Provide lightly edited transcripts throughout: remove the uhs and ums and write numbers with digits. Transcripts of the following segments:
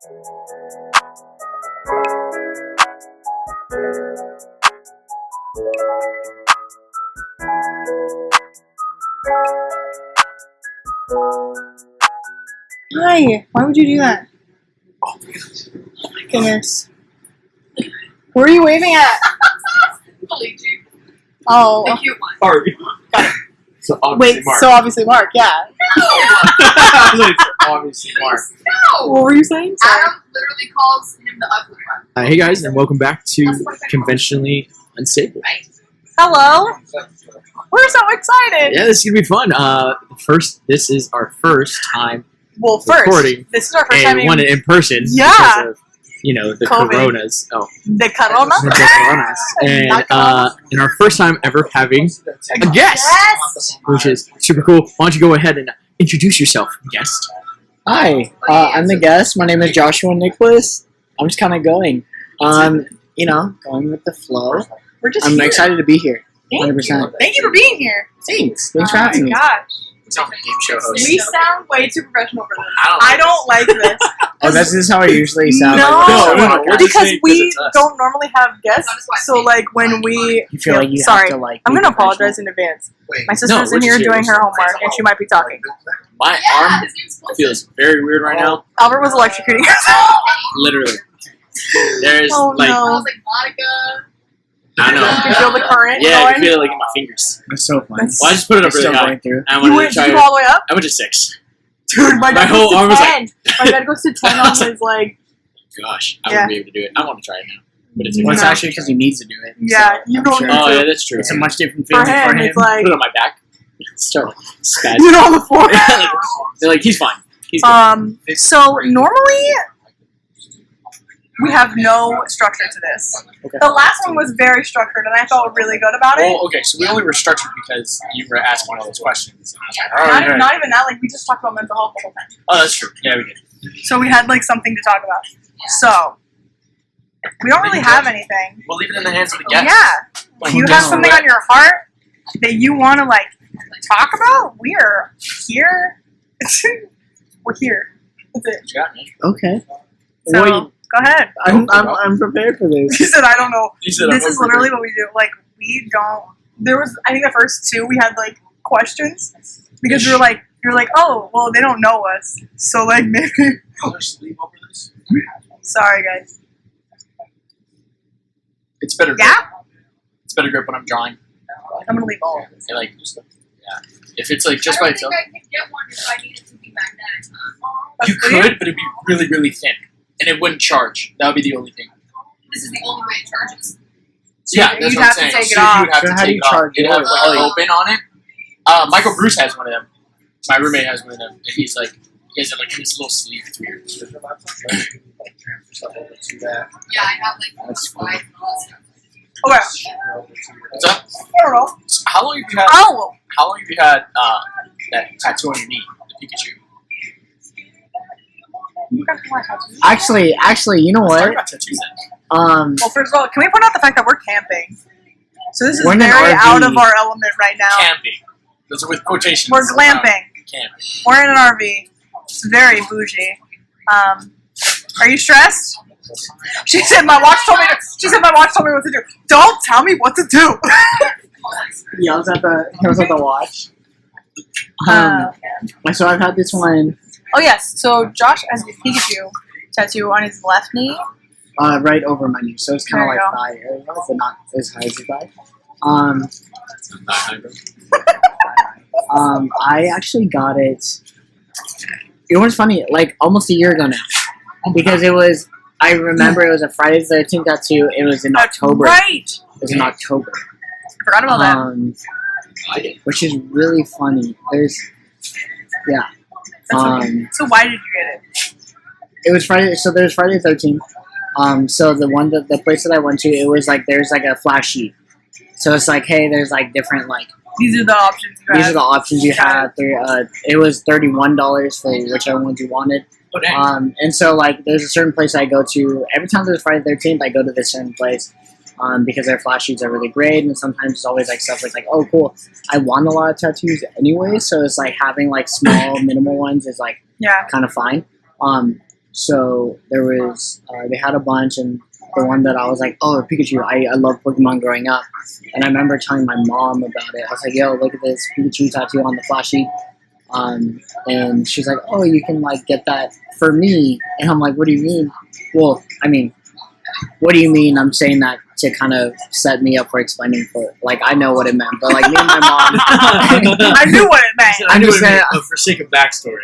Hi, why would you do that? Oh my goodness. Where are you waving at? Luigi. Oh. The cute one. Mark. So obviously Wait, Mark. so obviously Mark, yeah. I was like, obviously Mark. No! What were you saying? Sorry. Adam literally calls him the ugly one. Hey guys, and welcome back to Conventionally Unstable. Right? Hello? We're so excited! Yeah, this is gonna be fun. This is our first time Well, first, recording, this is our first and time we want it in person Yeah. because of, the COVID. coronas. Oh, the corona. the coronas. And our first time ever having a guest, Yes! which is super cool. Why don't you go ahead and introduce yourself, guest? Hi, I'm the guest. My name is Joshua Nicolas. I'm just kind of going, going with the flow. We're just I'm here. excited to be here. Thank 100%. you. Thank you for being here. Thanks for having me. Gosh. Sound like a game show host. We sound way too professional for this. I don't like I don't like this. Oh, this is how I usually sound. No, No, we're just because saying we it's us. don't normally have guests. So, like, when we... You feel like you Sorry, have to like. I'm be going to professional. apologize in advance. My No, sister's we're in here just doing here. her homework, and she might be talking. My Yeah, arm his name's Felicity. feels very weird right now. Albert was electrocuting herself. Literally. There's Oh, like, I no. was like, Monica. I You know. feel the current Yeah, I going? can feel it like in my fingers. It's so fun. That's- Well, I just put it up It's really still high. going through. I You wanted went, to did try you it. go all the way up? I went to 6. Dude, my guy whole goes arm to was 10. My guy goes to 10 on his, like... Gosh, I Yeah. wouldn't be able to do it. I want to try it now. But it's Well, it's No. actually because he needs to do it. Yeah, so you I'm don't sure need Oh, to. yeah, that's true. It's a much different For feeling him, it's like... Put it on my back. Start like spazzing. You know, on the floor. They're like, he's fine. He's good. So normally we have no structure to this. Okay. The last one was very structured, and I felt really good about it. Well, okay, so we only were structured because you were asking all those questions. And I was like, all Not, right. not even that. Like we just talked about mental health the whole time. Oh, that's true. Yeah, we did. So we had like something to talk about. So we don't really have anything. We'll leave it in the hands of the guests. Yeah. Like, If you who have does something what? on your heart that you want to like talk about, we are here. We're here. That's it. What you got, man? Okay. So Wait, go ahead. I'm prepared for this. She said, "I don't know." You said This I'm is literally what we do. Like, we don't. There was, I think, the first 2 we had like questions because we were like, oh, well, they don't know us, so like maybe. sleep over this? Sorry, guys. It's better. Yeah, It's better grip when I'm drawing. I'm gonna leave all of this. And, like, yeah. If it's like just I by don't think itself, I could get one if I needed to be magnetic. you That's weird. could, but it'd be really, really thin, and it wouldn't charge. That would be the only thing. This is the only way it charges. Yeah, that's You'd what I'm have to saying. take it So off. you'd have So to how do take you it off. charge It'd have yours? like open on it. Michael Bruce has one of them. My roommate has one of them. And he's like, he has it like in this little sleeve. It's weird. Yeah, I have like That's slides and all that stuff. Okay. What's up? I don't know. So how long have you had? Oh, How long have you had that tattoo on your knee, the Pikachu? you got my tattoo. Actually, you know Let's talk what? about tattoos then. Well, first of all, can we point out the fact that we're camping? So this is We're in an very RV. out of our element right now. Camping. Those are with quotations. We're glamping. Camping. We're in an RV. It's very bougie. Are you stressed? She said my watch told me to. She said my watch told me what to do. Don't tell me what to do. He yells at the watch. So I've had this one Oh yes. So Josh has a Pikachu tattoo on his left knee. right over my knee, so it's kind of There like you thigh area, but not as high as the thigh. I actually got it. It was funny, like almost a year ago now, because it was. I remember it was a Friday the 13th tattoo. It was in That's October. right. It was in October. Forgot about that. Which is really funny. There's, yeah. That's okay. So why did you get it? It was Friday. So there's Friday the 13th. So the place that I went to, it was like there's like a flash sheet. So it's like, hey, there's like different like These are the options you these have. are the options you have. It was $31 for whichever ones you wanted. Oh, dang. And so like there's a certain place I go to every time there's Friday the 13th. I go to this certain place. Because their flash sheets are really great, and sometimes it's always like stuff like oh cool, I want a lot of tattoos anyway, so it's like having like small minimal ones is like Yeah. kind of fine. So there was they had a bunch, and the one that I was like, oh, Pikachu. I love Pokemon growing up, and I remember telling my mom about it. I was like, yo, look at this Pikachu tattoo on the flash sheet. And she's like, oh, you can like get that for me. And I'm like, what do you mean? Well, I mean, what do you mean? I'm saying that to kind of set me up for explaining for, like, I know what it meant, but like me and my mom, I knew what it meant. I knew just what it saying, meant, but for sake of backstory.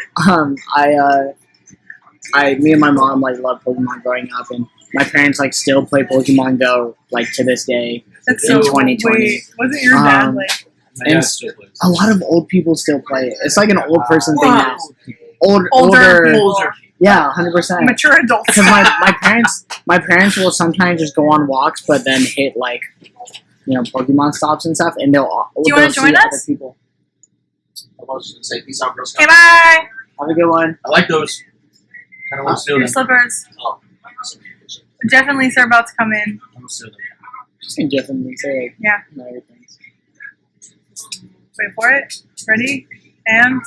me and my mom like loved Pokemon growing up, and my parents like still play Pokemon Go like to this day. That's in so 2020. Wait, wasn't your dad Um, like? My dad still plays. A lot of old people still play it. It's like an old person thing Whoa. now. Older, Older. yeah, 100%. Mature adults. Because my parents will sometimes just go on walks, but then hit like, Pokemon stops and stuff, and they'll you wanna they'll see join other us? people. I was going to say, peace out, Girl Okay, Scout. bye. Have a good one. I like those. Kind of want to steal Your them. slippers. Oh, Jeff and Lisa are about to come in. I'm going to steal them. Just gonna give them and say like, Yeah. everything. Wait for it. Ready? And.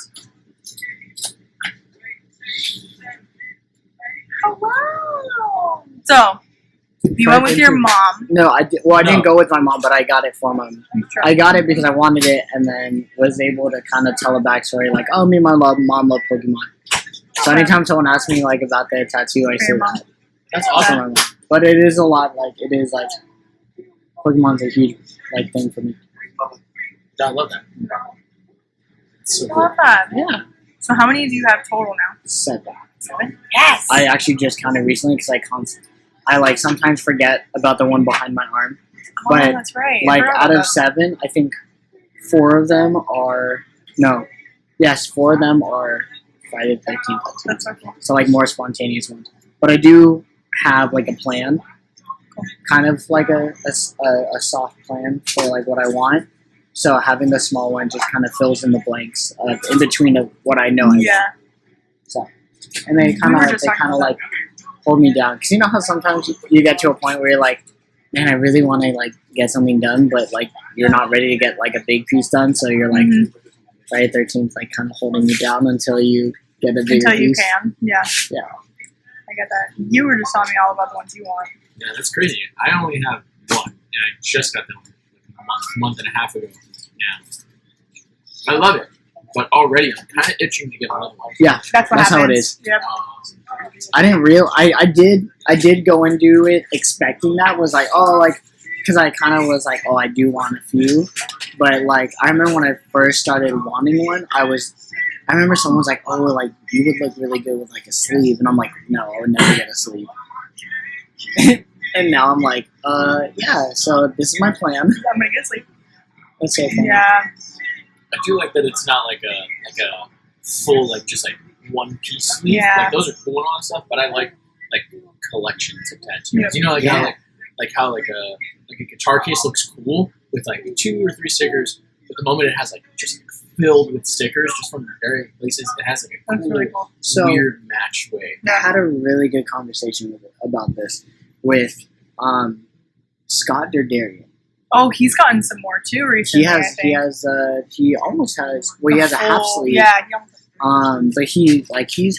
Hello. So, you went with your mom. No, I did. Well, I didn't No. go with my mom, but I got it for my mom. I got it because I wanted it, and then was able to kind of tell a backstory, like, oh, me and my mom love Pokemon. So anytime someone asks me like about the tattoo, I For say your mom. that. That's For awesome. my mom. But it is a lot. Like it is like Pokemon's a huge like thing for me. I love that. It's so I cool. love that. Yeah, So, how many do you have total now? 7. 7? Yes. I actually just counted recently because I like sometimes forget about the one behind my arm. Oh, but, that's right. I Like forgot out about of 7, I think 4 of them are yes, 4 of them are Friday the 13th. that. That's okay. So like more spontaneous ones. But I do have like a plan, kind of like a soft plan for like what I want. So having the small one just kind of fills in the blanks in between of what I know. I want. Yeah. So, and they We kind were of just talking about like hold me down because you know how sometimes you get to a point where you're like, man, I really want to like get something done, but like you're not ready to get like a big piece done. So you're like Mhm. Friday 13th, like kind of holding you down until you get a bigger Until you piece. can. Yeah. Yeah. I get that. You were just telling me all about the ones you want. Yeah, that's crazy. I only have one, and I just got that one like a month and a half ago. Yeah. I love it, but already I'm kind of itching to get another one. That's what That's happens. how it is. Yep. I didn't I did go into it expecting that was like, oh, like, because I kind of was like, oh, I do want a few, but like I remember when I first started wanting one, I remember someone was like, oh, like you would look really good with like a sleeve, and I'm like, no, I would never get a sleeve. And now I'm like, yeah, so this is my plan. I'm gonna get sleep. That's so funny. Yeah. I do like that it's not like a full like just like one piece sleeve. Yeah. Like those are cool and all that stuff, but I like collections of tattoos. Yeah. You know, like Yeah. how a guitar case looks cool with like 2 or 3 stickers, but the moment it has like just filled with stickers just from various places, it has like a That's really cool. So weird match way. I had a really good conversation about this with Scott Derderian. Oh, he's gotten some more too recently. I think. He almost has. Well, he has a half full- sleeve. Yeah. He almost, But he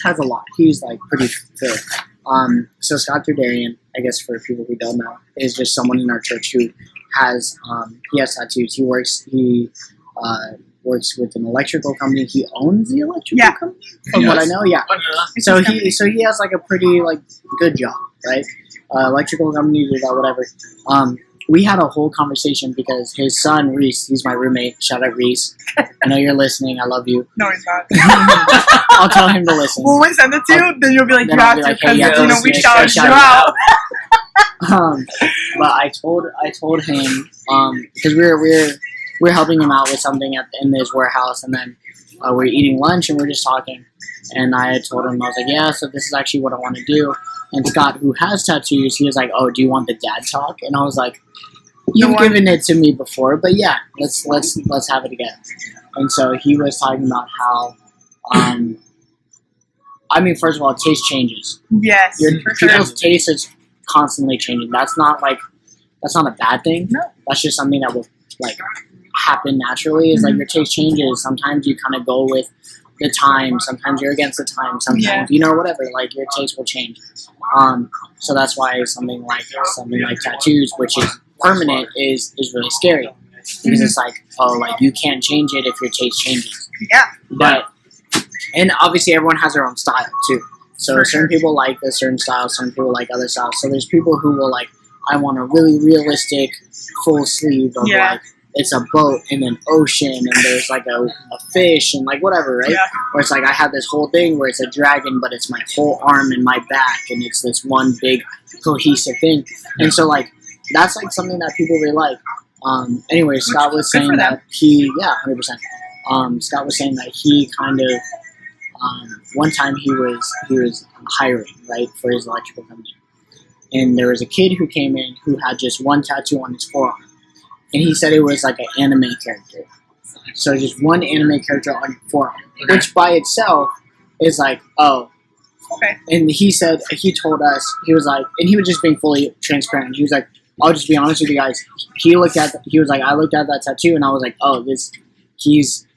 has a lot. He's like pretty fit. So Scott Derderian, I guess for people who don't know, is just someone in our church who has he has tattoos. He works with an electrical company. He owns the electrical Yeah. company, from what I know. Yeah. it's So his he company. has like a pretty like good job, right? Electrical company, whatever. We had a whole conversation because his son Reese, he's my roommate. Shout out Reese. I know you're listening. I love you. No, he's not. I'll tell him to listen. When we send it to you, then you'll be like, Then you I'll have be to, like, hey, because you have to we listen. shout you Shout out. But I told him because we're helping him out with something in his warehouse, and then we're eating lunch and we're just talking. And I told him, I was like, yeah, so this is actually what I want to do. And Scott, who has tattoos, he was like, oh, do you want the dad talk? And I was like, you've given it to me before, but yeah, let's have it again. And so he was talking about how, I mean, first of all, taste changes. Yes, Your for sure. people's taste is constantly changing. That's not a bad thing. No. That's just something that will like happen naturally. Is like your taste changes. Sometimes you kind of go with the time. Sometimes you're against the time. Sometimes Yeah. you know, whatever. Like your taste will change. So that's why something like tattoos, which is permanent, is really scary because it's like, oh, like you can't change it if your taste changes. Yeah. But and obviously everyone has their own style too. So For certain sure. people like a certain style, some people like other styles. So there's people who will like, I want a really realistic full sleeve of Yeah. like it's a boat and an ocean and there's like a fish and like whatever, right? Yeah. Where it's like I have this whole thing where it's a dragon, but it's my whole arm and my back, and it's this one big cohesive thing. And so like that's like something that people really like. Anyway, Scott was good saying for them. that he, yeah, 100%. Scott was saying that he kind of one time he was hiring, right, for his electrical company, and there was a kid who came in who had just one tattoo on his forearm, and he said it was like an anime character. So just one anime character on your forearm, which by itself is like, oh. Okay. And he told us, he was like, and he was just being fully transparent. He was like, I'll just be honest with you guys. He was like, I looked at that tattoo and I was like, oh, he's,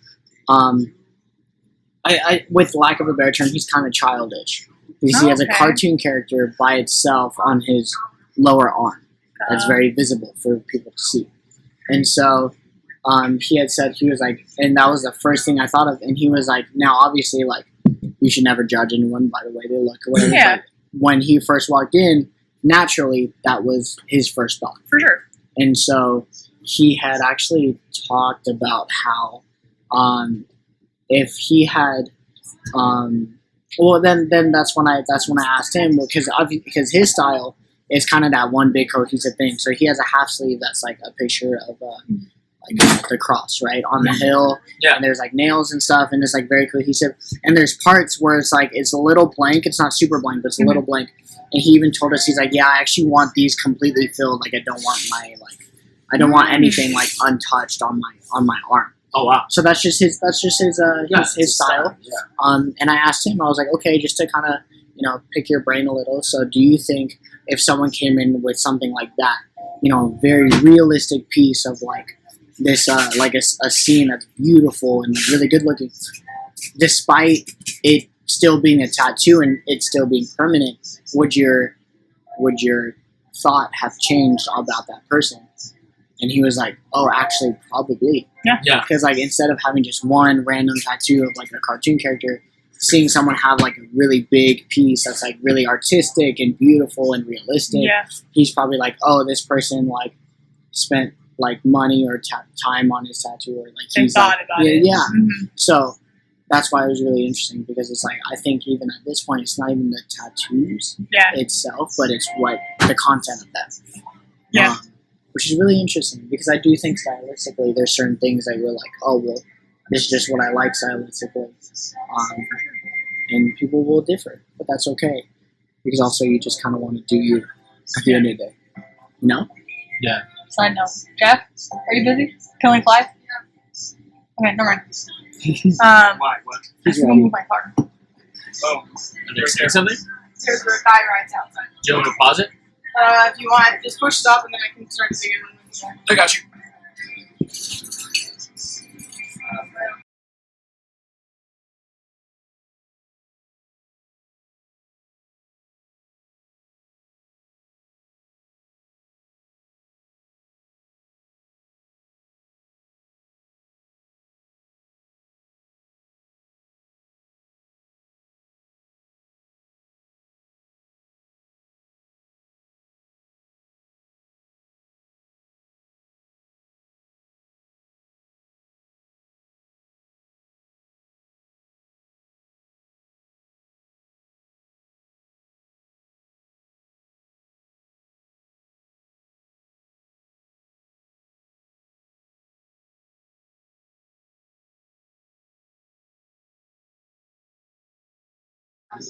I with lack of a better term, he's kind of childish. Because he has a Okay. cartoon character by itself on his lower arm. That's very visible for people to see. And so he had said, he was like, and that was the first thing I thought of. And he was like, now obviously, like, you should never judge anyone by the way they look or whatever. Yeah. But when he first walked in, naturally, that was his first thought. For sure. And so he had actually talked about how if he had, well, then that's when I asked him, because his style is kind of that one big cohesive thing. So he has a half sleeve that's like a picture of like the cross, right, on the hill. Yeah. And there's like nails and stuff, and it's like very cohesive. And there's parts where it's like it's a little blank. It's not super blank, but it's a little blank. And he even told us, he's like, yeah, I actually want these completely filled. Like I don't want anything like untouched on my arm. Oh wow. So that's just his style. Yeah. And I asked him, I was like, okay, just to kind of, pick your brain a little. So do you think if someone came in with something like that, a very realistic piece of like this, like a scene that's beautiful and really good looking, despite it still being a tattoo and it still being permanent, would your thought have changed about that person? And he was like, oh, actually, probably. Yeah. Because, like, instead of having just one random tattoo of, like, a cartoon character, seeing someone have, like, a really big piece that's, like, really artistic and beautiful and realistic, Yeah. he's probably like, oh, this person, like, spent, like, money or time on his tattoo. Or, like, They he's thought like, about yeah, it. Yeah. Mhm. So that's why it was really interesting, because it's, like, I think even at this point, it's not even the tattoos Yeah. itself, but it's what the content of that. Yeah. Which is really interesting, because I do think stylistically there's certain things that you're like, oh, well, this is just what I like stylistically. And people will differ, but that's okay. Because also you just kind of want to do you at the end of the day. You know? Yeah. Side note. Jeff, are you busy? Killing flies? Okay, never mind. Why? What? I just want to move my car. Oh. Are they saying something? There's the guy rides outside. Do you want to pause it? If you want, just push stop and then I can start digging when you're done. I got you.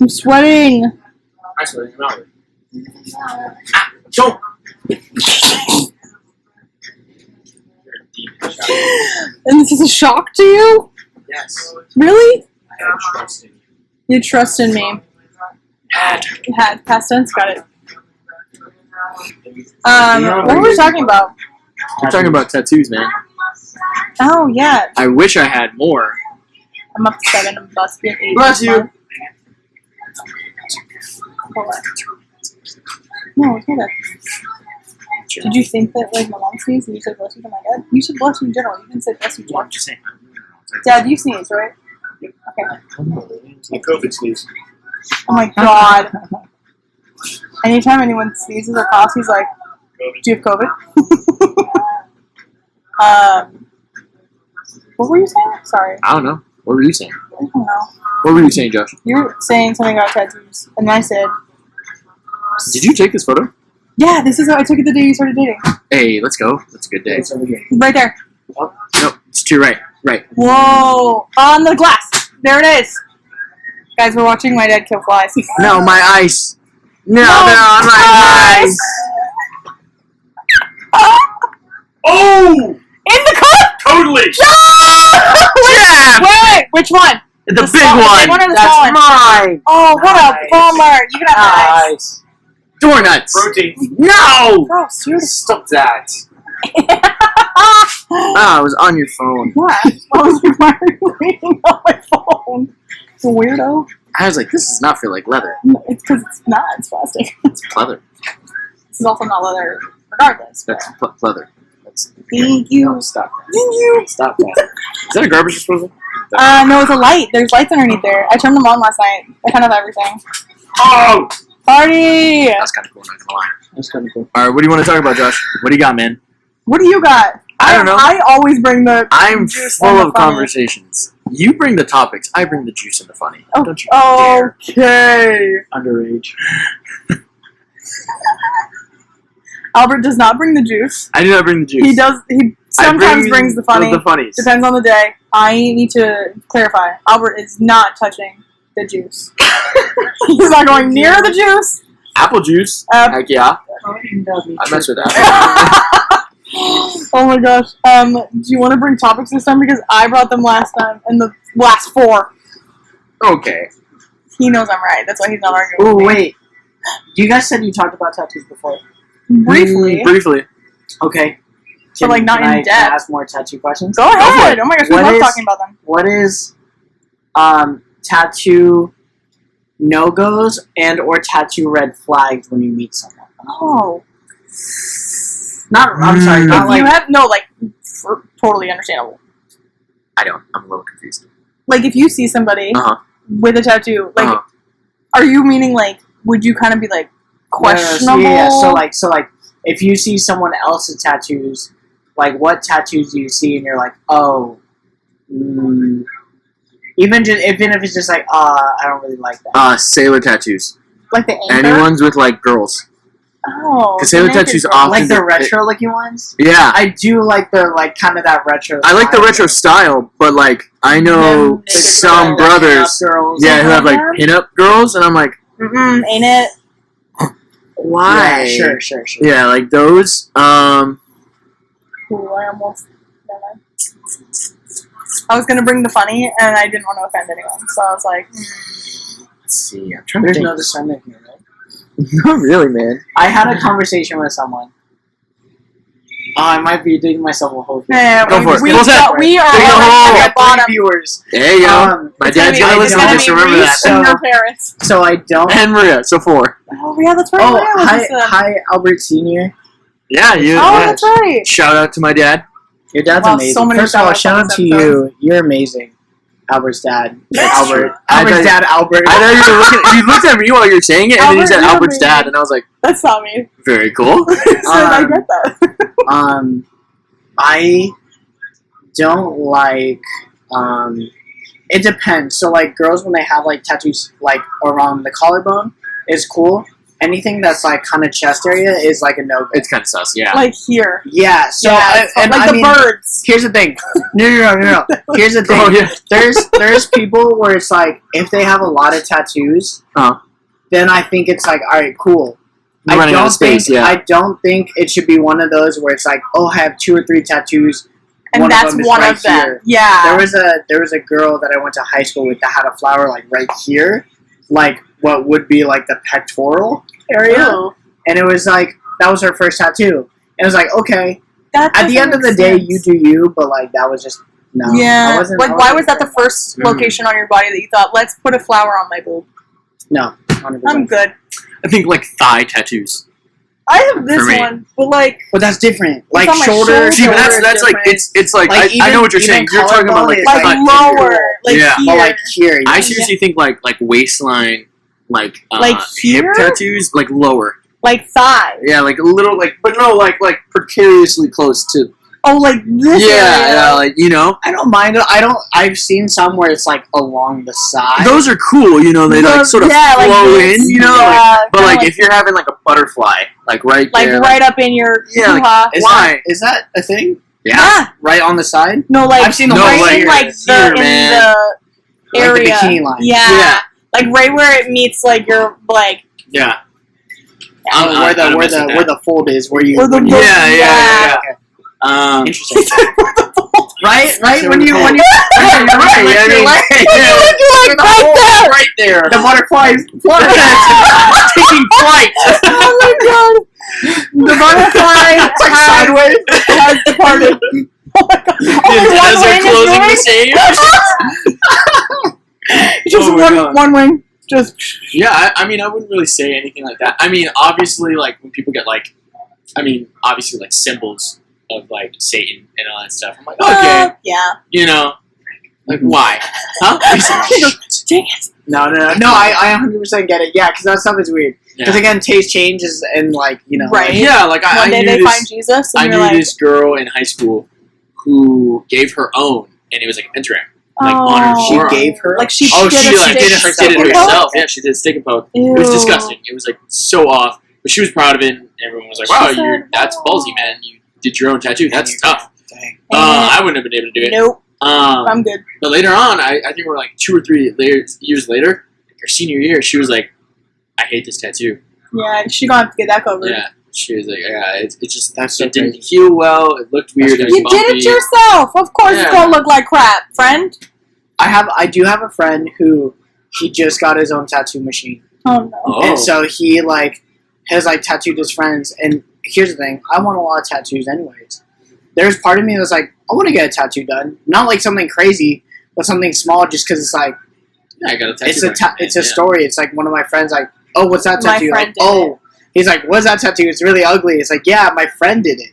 I'm sweating. I swear to God. Don't. You're a demon child. And this is a shock to you? Yes. Really? I have trust in you. You trust in me. Had past tense, got it. What were we talking about? We're talking about tattoos, man. Oh yeah. I wish I had more. I'm up to 7. I'm about to be at 8. Bless you. Hold on. No, it's not that. Did you think that like my mom sneezed and you said bless you to my dad? You said bless you in general. You didn't say bless you to Well, him. I'm just saying. Dad, you sneeze, right? Okay. A COVID sneeze. Oh my god. Anytime anyone sneezes or coughs, he's like, do you have COVID? What were you saying? Sorry. I don't know. What were you saying? I don't know. What were you saying, Josh? You were saying something about tattoos, and I said, Did you take this photo? yeah, this is how I took it the day you started dating. Hey, let's go. That's a good day. It's over here. Right there. No, it's to your right. Right. Whoa. On the glass. There it is. Guys, we're watching my dad kill flies. No, my ice. No, No, my ice. Oh! In the cup! Totally! Yeah! Wait. Which one? The big small- one. The big one or the That's small one? mine. Oh, what a Nice. bummer. You can have the ice. Door nuts. Protein. No! Gross, dude. Stop that. Ah, I was on your phone. Yeah. I was like, why are you reading on my phone? It's a weirdo. I was like, this does not feel like leather. No, it's because it's not. It's plastic. It's pleather. This is also not leather, regardless. That's pleather. That's, Thank you. No, stop that. Thank you. Stop that. is that a garbage disposal? No, it's a light. There's lights underneath there. I turned them on last night. They kind of have everything. Oh! Party! That's kind of cool, not gonna lie. That's kind of cool. All right, what do you want to talk about, Josh? What do you got, man? What do you got? I don't know. I always bring the I'm juice full and the of funny. conversations. You bring the topics. I bring the juice and the funny. Oh, Don't you dare. okay. Underage. Albert does not bring the juice. I do not bring the juice. He does. He I sometimes brings the funny. The funnies. Depends on the day. I need to clarify. Albert is not touching the juice. He's not going near the juice. Apple juice. Heck yeah. I mess with apple. Oh my gosh. Do you want to bring topics this time? Because I brought them last time, and the last 4. Okay. He knows I'm right. That's why he's not arguing. Oh with me. wait, you guys said you talked about tattoos before. Briefly. Briefly. Okay. So, like, not in can I depth. ask more tattoo questions? Go for ahead. it. Oh my gosh, we What love is- talking about them. What is tattoo no-goes and or tattoo red flags when you meet someone? Oh. Not, I'm sorry, Mm. not If like, you have no, like, totally understandable. I don't. I'm a little confused. Like, if you see somebody Uh-huh. with a tattoo, like, Uh-huh. are you meaning like, would you kind of be like questionable? Yeah, so like, if you see someone else's tattoos, like, what tattoos do you see and you're like, oh, even if it's just like, I don't really like that. Sailor tattoos. Like the anchor. Anyone's with like girls. Oh, Because sailor the naked tattoos girl. often Like the retro-looking ones? Yeah. I do like the, like, kind of that retro I like the style. retro style, but like I know Them naked some Like, brothers, pinup girls. yeah, who have like Uh-huh. pinup girls, and I'm like, Ain't it? why? Yeah, sure. Yeah, like those. Ooh, I almost. Never mind. I was gonna bring the funny, and I didn't want to offend anyone, so I was like, Let's see. I'm trying to There's think. no discernment here, right? Not really, man. I had a conversation with someone. Oh, I might be digging myself a hole here. eh, Go for it. we, Full set. we are Dig a already hole. at the bottom. viewers. There you go. My It's gonna dad's be- gonna it's listen to gonna this. be Remember Reese that. So- and your parents. So I don't. And Maria, so 4. Oh yeah, that's right. Oh, Maria was hi, just, hi, Albert Senior. Yeah, you. Oh, yeah. that's right. Shout out to my dad. Your dad's Wow, amazing. so many First of all, shout-outs shout on out this to you. You're amazing. Albert's dad. That's Albert. true. I Albert's thought- dad, Albert. I know you were looking. You looked at me while you were saying it, and then you Albert, said you're Albert's amazing. dad, and I was like, That's not me. very cool. So I get that. I don't like, it depends. So, like, girls, when they have, like, tattoos, like, around the collarbone, is cool. Anything that's, like, kind of chest area is, like, a no-go. It's kind of sus, yeah. Like here. Yeah, so, yeah, and like I the mean, birds. here's the thing. No. Here's the thing. Oh, yeah. There's people where it's like, if they have a lot of tattoos, Uh-huh. then I think it's like, all right, cool. You're running out of space, yeah. I don't think it should be one of those where it's like, oh, I have 2 or 3 tattoos. And one of that's them is one right of them. here. Yeah. There was a girl that I went to high school with that had a flower like right here, like what would be like the pectoral area, Ew. and it was like that was her first tattoo. And it was like, okay, That at the doesn't end of the make day, sense. you do you, but like that was just No. I Yeah. wasn't, Like, I why wasn't was that the first location on your body that you thought, let's put a flower on my boob? No. 100%. I'm good. I think like thigh tattoos. I have this For me. one, but like, But that's different. Like on my shoulder. shoulder. See, but Shoulder that's is like different. it's like, Like, I know what you're even saying. You're talking about like collarbone is cut lower, finger. like Yeah. here, But like here. I yeah. seriously think like waistline, like Like hip here? tattoos, like lower. like thigh. Yeah, like a little like, but no, like precariously close to. Oh, like this area. Yeah, like you know. I don't mind it. I've seen some where it's like along the side. Those are cool, you know. They like sort of Yeah, like flow this. in, you know. Yeah, But kinda like if you're having like a butterfly, like right like there, right up in your Yeah, like- hoo-ha. Why? Is that a thing? yeah. Right on the side? No, like I've seen the No, right like in like the here, in man. the Like the area. bikini line. Yeah. Yeah. Like right where it meets like your like Yeah. Where the fold is, where you. Where the when you- book- Yeah. Okay. Interesting. Right when you you're right. I mean, You're like right there. right there. the butterfly is Taking flight. Oh my god. The butterfly like has, sideways. has departed. Oh my god. The Only one antennas are wing closing the is same. just Oh my God. one wing. Just Yeah, I mean, I wouldn't really say anything like that. I mean, obviously, like when people get like, obviously, like symbols of like Satan and all that stuff. I'm like, okay, yeah. you know, like why? Huh? Dang it. No, I 100% get it. Yeah, because that stuff is weird. Because again, taste changes and like, you know. Right. Yeah, like I One day knew they this. find Jesus and I you're knew like, this girl in high school who gave her own, and it was like a pentagram, like oh, on her She forearm. gave her. like she Oh, did she a like stick- did it stick and poke? herself. Yeah, she did a stick and poke. Ew. It was disgusting. It was like so off, but she was proud of it. And everyone was like, "Wow, She said, that's ballsy, man. You did your own tattoo. That's tough." Dang. I wouldn't have been able to do it. Nope. Um, I'm good. but later on, I think we're like 2 or 3 years later, like her senior year, she was like, "I hate this tattoo." Yeah, she gonna have to get that covered. Yeah, she was like, "Yeah, it just That's so it didn't crazy. heal well. It looked weird. It was You did bumpy." it yourself. Of course it's Yeah. gonna look like crap, friend. I do have a friend who he just got his own tattoo machine, Oh no. Oh. and so he like has like tattooed his friends. And here's the thing: I want a lot of tattoos, anyways. There's part of me that's like, I want to get a tattoo done, not like something crazy, but something small, just because it's like Yeah, I got a tattoo. it's a right now, it's a yeah. story. It's like one of my friends like, oh, what's that My tattoo? friend Like, did oh, he's like, what's that tattoo? It's really ugly. It's like, yeah, my friend did it,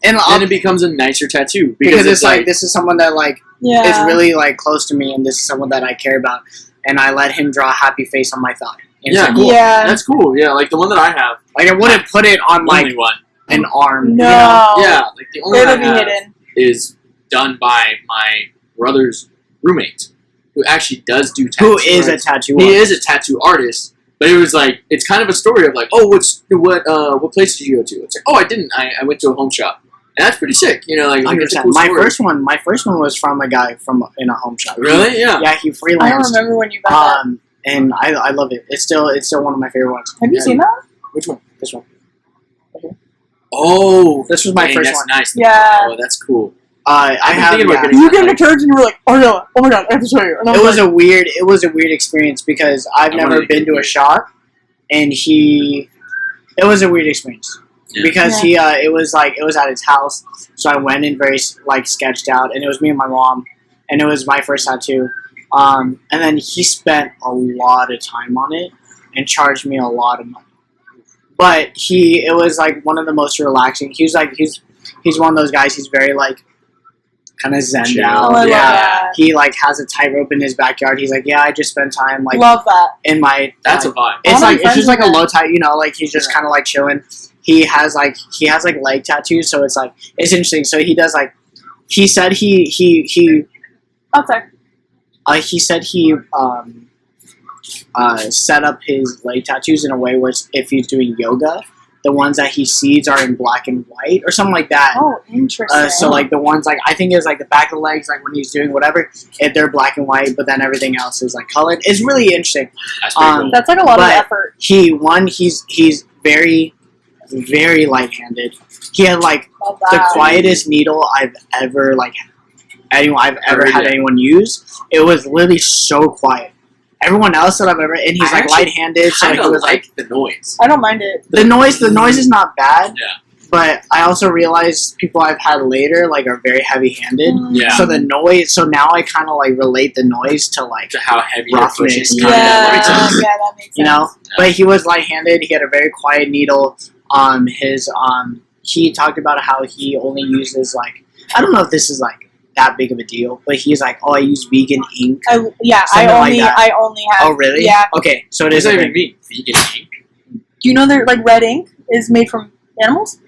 and Then it becomes a nicer tattoo because it's like this is someone that like Yeah. is really like close to me, and this is someone that I care about, and I let him draw a happy face on my thigh. And it's Yeah. like, cool. Yeah. that's cool. Yeah, like the one that I have, Like I wouldn't put it on like only one. an arm. No. You know? Yeah, like the only one It'll I be have hidden. is done by my brother's roommate, who actually does do Who tattoos. is a tattoo He artist? is a tattoo artist, but it was like it's kind of a story of like, oh, what place did you go to? It's like, oh, I didn't. I went to a home shop, and that's pretty sick. You know, like it's a 100%. cool My story. first one was from a guy from in a home shop. Really? Yeah. Yeah, he I don't freelanced. remember when you got that. And I love it. It's still one of my favorite ones. Have you seen that? Which one? This one. Oh, This was my dang, first that's one. nice. Yeah. Oh, that's cool. I I've been have. thinking about Yeah. getting You that, came to like- church and you were like, oh my god, I have to show you. And I It was like, a weird experience because I've I never wanted to been get to a it. shop, and it was a weird experience Yeah. because it was at his house, so I went in very like sketched out, and it was me and my mom, and it was my first tattoo, and then he spent a lot of time on it and charged me a lot of money, but it was like one of the most relaxing. He's one of those guys. He's very like kind of zen Chill. out. Oh, I love yeah. that. He like has a tightrope in his backyard. He's like, yeah, I just spent time like love that. in my. That's like, a vibe. It's All my like it's just friends like a do that. low tide, like he's just kind of like chilling. He has like leg tattoos, so it's interesting. So he does like he said he Outside. he said he set up his leg tattoos in a way where if he's doing yoga, the ones that he sees are in black and white or something like that. Oh, interesting. So like the ones like I think it's like the back of the legs, like when he's doing whatever, if they're black and white, but then everything else is like colored. It's really interesting. That's pretty cool. That's like a lot of but- effort. He's very, very light-handed. He had like Love the that. quietest needle I've ever Heard had it. anyone use. It was literally so quiet. Everyone else that I've ever and he's I like actually light-handed, so kind it of was like like the noise. I don't mind it. the noise is not bad. Yeah. but I also realized people I've had later like are very heavy-handed. Yeah. So the noise. So now I kind of like relate the noise to like To how heavy your roughness. push is. Yeah, That makes Yeah, sense. that makes sense. you know. But he was light-handed. He had a very quiet needle. He talked about how he only uses like, I don't know if this is like that big of a deal, but he's like, oh, I use vegan ink. I Something like that. I only have. Oh, really? Yeah. Okay, so it What does is. that even mean? Vegan ink? Do you know that like red ink is made from animals,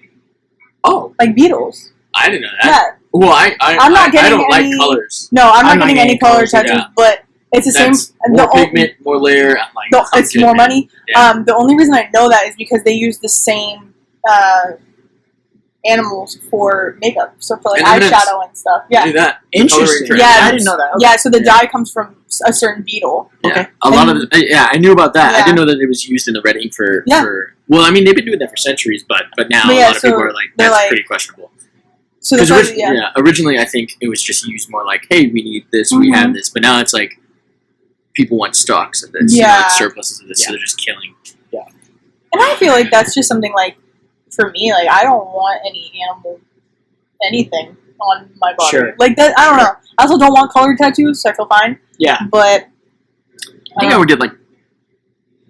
Oh, like beetles? I didn't know that. Yeah. Well, I'm not I getting don't any- like colors. No, I'm not I'm not getting any getting color colors, tattoos, yeah. but it's the That's same. more the pigment, more layer. I'm like, I'm it's good, more man. money. Yeah. The only reason I know that is because they use the same animals for makeup, so for like And M&Ms. eyeshadow and stuff. Yeah. Do that. Interesting. Coloring for Yeah, I M&Ms. didn't know that. Okay. Yeah, so the Yeah. dye comes from a certain beetle. Yeah. Okay. A lot of the, yeah, I knew about that. I Yeah. didn't know that it was used in the red ink for. Yeah. Well, I mean, they've been doing that for centuries, but now But a yeah, lot of so people are like, they're that's like- pretty questionable. So Because that's why, originally I think it was just used more like, hey, we need this, we have this, but now it's like people want stocks of this, Yeah. like surpluses of this, so Yeah. they're just killing. and I feel like that's just something like for me, like I don't want any animal anything on my body. Sure. Like that, I don't know. I also don't want colored tattoos, so I feel fine. Yeah. But I think I would get like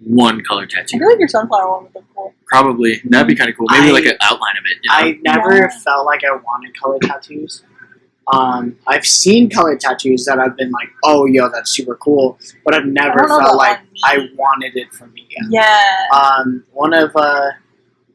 one color I tattoo. feel like your sunflower one would look cool. Probably. That'd be kind of cool. Maybe I- like an outline of it. You know? I never Yeah. felt like I wanted colored tattoos. I've seen colored tattoos that I've been like, oh, yo, that's super cool, but I've never don't know felt about like on me. I wanted it for me. Yeah.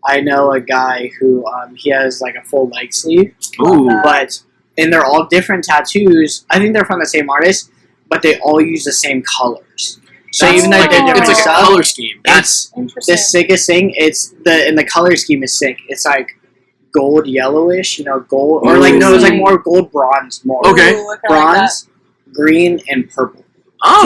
I know a guy who he has like a full leg sleeve, Ooh. but and they're all different tattoos. I think they're from the same artist, but they all use the same colors. So That's even though like they're a, different it's like stuff, a color scheme. That's Interesting. the sickest thing. It's the color scheme is sick. It's like gold yellowish, gold or like no, it's like more gold bronze, more Okay. Ooh, I kinda like bronze, green, and purple. oh,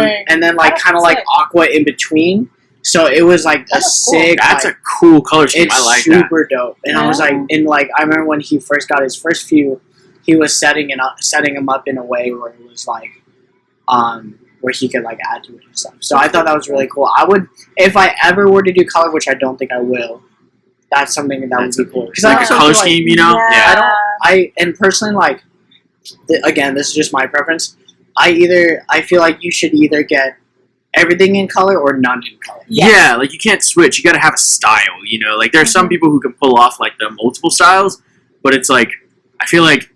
Dang. And then like That's kind of like sick. aqua in between. So it was like a That's cool. sick. that's like, a cool color scheme. it's I like that. super dope. And I was Yeah. like, and like I remember when he first got his first few, he was setting him up in a way where it was like, where he could like add to it and stuff. So I thought that was really cool. I would, if I ever were to do color, which I don't think I will. That's something that That's would be cool. Because like I a also color feel like- scheme, you know? Yeah. and personally, like, again, this is just my preference. I feel like you should either get everything in color or none in color. Yes. Yeah, like you can't switch. You got to have a style, Like there are some people who can pull off like the multiple styles, but it's like I feel like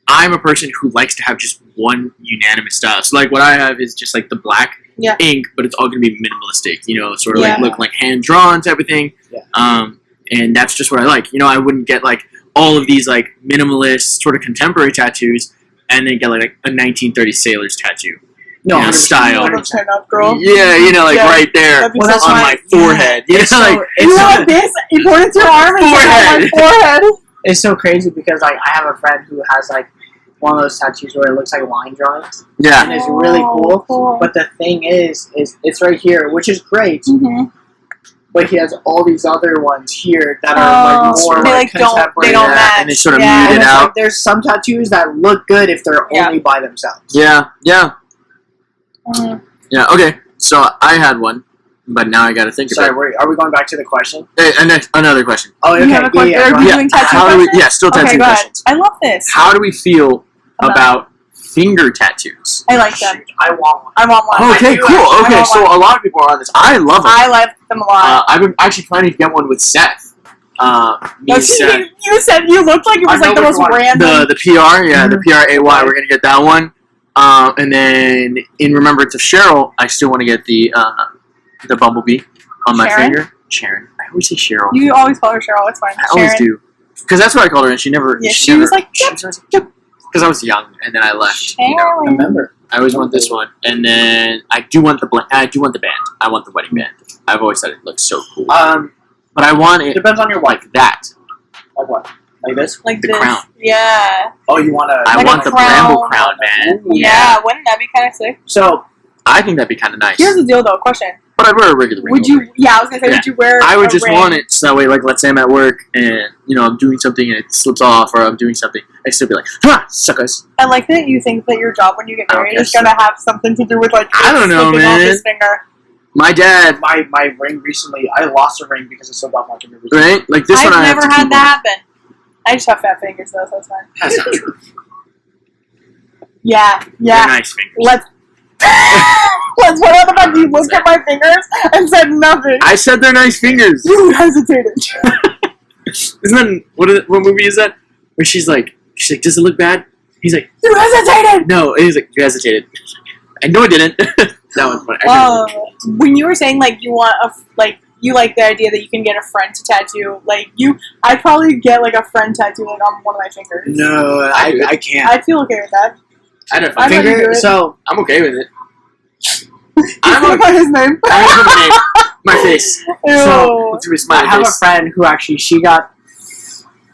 I'm a person who likes to have just one unanimous style. So like what I have is just like the black Yeah. ink, but it's all gonna be minimalistic. Sort of Yeah. like look like hand drawn type of thing. Yeah. And that's just what I like. I wouldn't get like all of these like minimalist sort of contemporary tattoos, and then get like a 1930s sailors tattoo. No, Yeah, 100%. style. Little chin up, girl. Yeah, like Yeah. right there That'd be Well, that's on why- my forehead. It's so, Like it's You so- want this? You point it to your arm and it's on my forehead. it's so crazy because like I have a friend who has like one of those tattoos where it looks like line drawings, yeah. and it's really cool. But the thing is it's right here, which is great. Mhm. But he has all these other ones here that are like more they like like don't contemporary. they don't Yeah, match. and they sort of yeah. mute And it it's out. like there's some tattoos that look good if they're Yeah. only by themselves. Yeah. Mhm. Yeah. Okay. So I had one, but now I got to think Sorry, about it. are we going back to the question? Hey, another question. Oh, You okay. have a question? Yeah, Are go we ahead. doing tattoo How do we? questions? Yeah, still Okay, tattoo go ahead. questions. I love this. How do we feel About- about finger tattoos? I like them. I want one. I want one. Okay, I do cool. actually. Okay, I so want a lot of people are on this. I love them. I like them a lot. I've been actually planning to get one with Seth. Me and Seth. You said you looked like it was I like the know most which one. random. The PR, yeah, the Mhm. PRAY. We're gonna get that one. And then in remembrance of Cheryl, I still want to get the bumblebee on my Sharon? finger. Sharon. I always say Cheryl. You always call her Cheryl. It's fine. I always Sharon. do. Because that's what I called her, and she never. Yeah, she she never, was like, she was always like, because I was young, and then I left. Sharon. Remember. I always want this one, and then I do want the I do want the band. I want the wedding band. I've always thought it looks so cool. But I want it Depends on your wife. like that. Like what? Like this? Like The this. crown. Yeah. Oh, you want to? I Like want a the crown. bramble crown, man. Yeah. Wouldn't that be kind of sick? So I think that'd be kind of nice. Here's the deal, though. Question. But I'd wear a regular ring. Would over it. you? Yeah, I was gonna say, Yeah. would you wear? I would a just ring? want it so that way, like, let's say I'm at work and I'm doing something and it slips off, or I'm doing something, I'd still be like, "Ha, suckers!" I like that you think that your job when you get I don't married care is gonna have something to do with like I don't know, slipping off man. his finger. My dad, my ring recently. I lost a ring because I still got my finger. right? Like this one, I've I have never to had keep that happen. I just have fat fingers though, so it's fine. on. That's not true. Yeah, They're yeah. nice fingers. Let's. What the fuck? You looked at my fingers and said nothing. I said they're nice fingers. You hesitated. Isn't that what movie is that? Where she's like, does it look bad? He's like, You hesitated. no. He's like, you hesitated. I know I didn't. That one's funny. I can't remember. When you were saying like you want you like the idea that you can get a friend to tattoo, I'd probably get like a friend tattoo like on one of my fingers. No, I can't. I'd feel okay with that. I'd have I fun. know you do Finger. it. So I'm okay with it. I'm I'm okay. his name. I'm okay with my name. My face. Ew. So- Let's do a I smiley have a face. friend who actually she got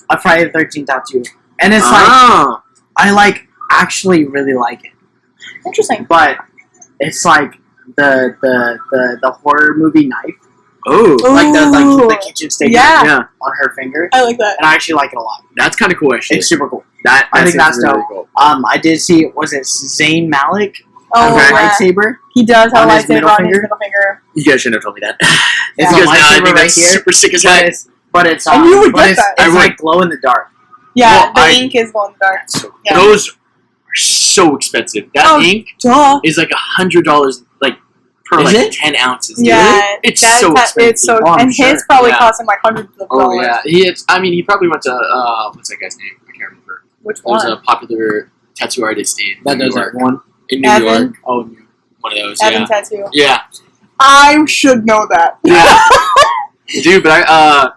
a Friday the 13th tattoo, and it's Oh. I actually really like it, Interesting. but it's like the horror movie knife, Oh. like Ooh. the kitchen steak Yeah. Yeah. on her finger, I like that. and I actually like it a lot. That's kind of cool, actually. It's super cool. That I think seems that's really dope. cool. I did see, was it Zayn Malik? Oh, Okay. yeah. Lightsaber. He does have On a his lightsaber middle on his finger? middle finger. You guys shouldn't have told me that. It's You a guys know, I lightsaber think right that's here, super sick as but heck. it's And you would but get it's, that. it's I would. like glow in the dark. Yeah, Well, the I- ink is glow in the dark. Yeah. Those are so expensive. That Oh, ink Duh. is like $100, like per Is like it? 10 ounces. Yeah, It's that's so It's expensive. so, Oh, I'm and sure. his probably Yeah. cost him like hundreds of Oh dollars. yeah, he probably went to what's that guy's name? I can't remember. Which There's one? a popular tattoo artist in That New does York. that one. In New Evan? York. Oh, one of those. Evan Yeah. tattoo. Yeah. I should know that. Yeah. Dude, but I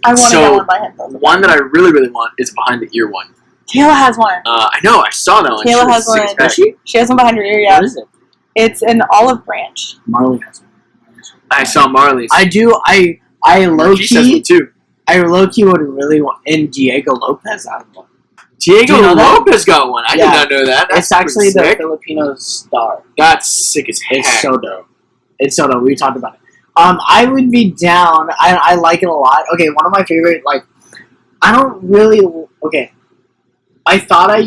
want to So, get one by him. Though. one that I really, really want is behind the ear one. Kayla has one. I know, I saw that one. Kayla She was has sick as one. heck. She has one behind her ear. Yeah, What is it? it's an olive branch. Marley has one. I saw Marley's. I do. I low She says one key. too. I low key would really want. And Diego Lopez has one. Diego Do you know that? Lopez got one. I Yeah. did not know that. That's It's actually pretty the sick. Filipino star. That's sick as heck. It's so dope. It's so dope. We talked about it. I would be down. I like it a lot. Okay, one of my favorite. I don't really. Okay, I thought I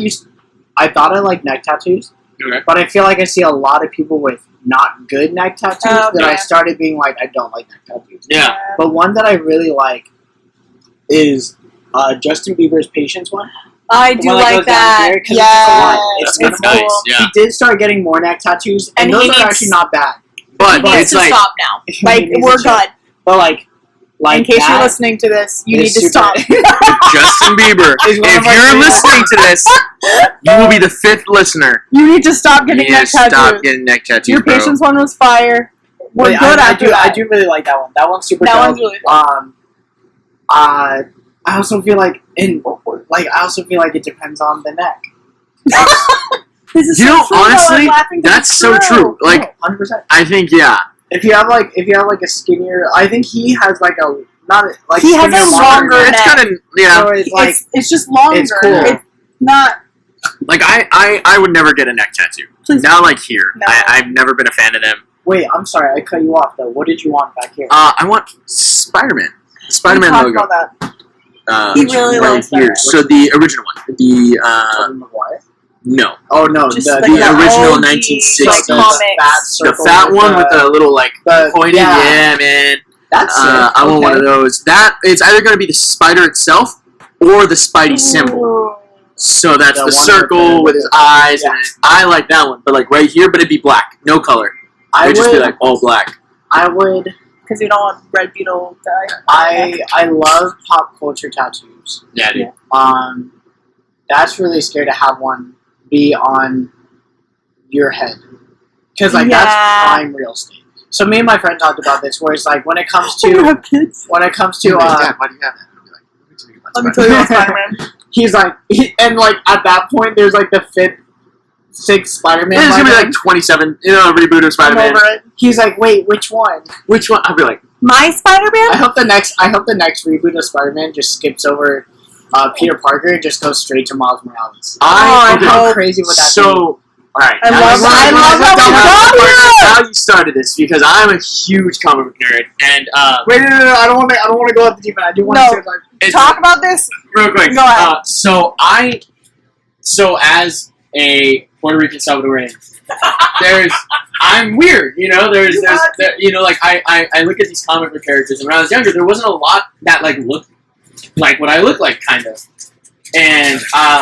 like neck tattoos, Okay. but I feel like I see a lot of people with not good neck tattoos Oh, that I yeah. started being like, I don't like neck tattoos. Yeah. But one that I really like is Justin Bieber's Patience one. I The do one that like goes down that. here, 'cause it's Yeah, just a line. That's it's nice. cool. Yeah. He did start getting more neck tattoos, and And those he are needs- actually not bad. But He needs it's to like stop now. He Like needs we're to chill. good. But like In case that you're listening to this, you need is to super- stop. Justin Bieber. Is one If of our you're favorite- listening to this, you will be the 5th listener. You need to stop getting You need neck to stop tattoos. getting neck tattoos, Your bro. patience one was fire. We're Wait, good I after do, that. I do really like that one. That one's super That dope. one's really dope. I also feel like it depends on the neck. This is You so know, true, though. I'm honestly, laughing 'cause that's it's so true. Like, 100%. I think, yeah. If you have like a skinnier, I think he has like a not like He has skinnier, a longer neck. It's neck. kind of, yeah. So it's like it's just longer. it's cool. It's not. Like, I would never get a neck tattoo. Please. Not like here. No. I've never been a fan of them. wait, I'm sorry, I cut you off though. What did you want back here? I want Spider-Man. The Spider-Man we talked logo. about that. He really right likes here. that. So the original one. The, Tobey Maguire? no. Oh no, Just the, like the the original OG, 1960s. like, the comics. fat The circle fat one with the little, like, the pointed. yeah. Yeah, man. That's sick. I want one Okay. of those. That it's either going to be the spider itself or the Spidey symbol. Ooh. So that's The the one circle with his eyes, Yeah. and I like that one. But like right here, but it'd be black, no color. I It'd just be would, like all black. I would, Because you don't want Red Beetle to I love pop culture tattoos. Yeah, dude. That's really scary to have one be on your head, because like Yeah. that's prime real estate. So me and my friend talked about this, where it's like when it comes You to have kids. when it comes to Dad, why do you have that? I'd be like, Let me tell you about Spider-Man. he's like and like at that point there's like the sixth Spider-Man. Yeah, it's gonna be lineup. like 27. You know, a reboot of I'm Spider-Man. over it. He's like, wait, which one? Which one? I'd be like, My Spider-Man? I hope the next reboot of Spider-Man just skips over Peter Parker and just goes straight to Miles Morales. I Like, how hope crazy would that so. All right, I now love you- that. I love now that we got here! How you started this because I'm a huge comic book nerd, and be? Wait, no, I don't want to go at the deep end. I do want No. to say like it's- Talk about this. real quick. Go ahead. So as a Puerto Rican Salvadorian. I'm weird, you know. Like I look at these comic book characters, and when I was younger, there wasn't a lot that like looked like what I look like, kind of. And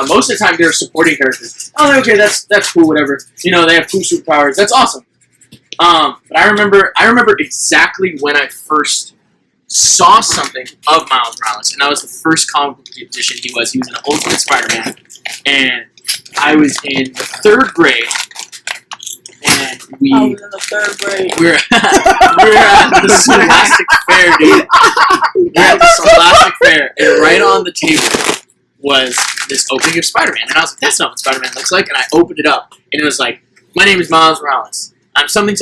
most of the time, they're supporting characters. Oh, okay, that's cool, whatever. You know, they have cool superpowers. That's awesome. But I remember exactly when I first saw something of Miles Morales, and that was the first comic book edition he was. He was an Ultimate Spider-Man, and I was in the 3rd grade, and I was in the 3rd grade. we were at the Scholastic Fair, dude. We were at the Scholastic Fair, and right on the table was this opening of Spider-Man, and I was like, that's not what Spider-Man looks like, and I opened it up, and it was like, my name is Miles Morales. I'm something,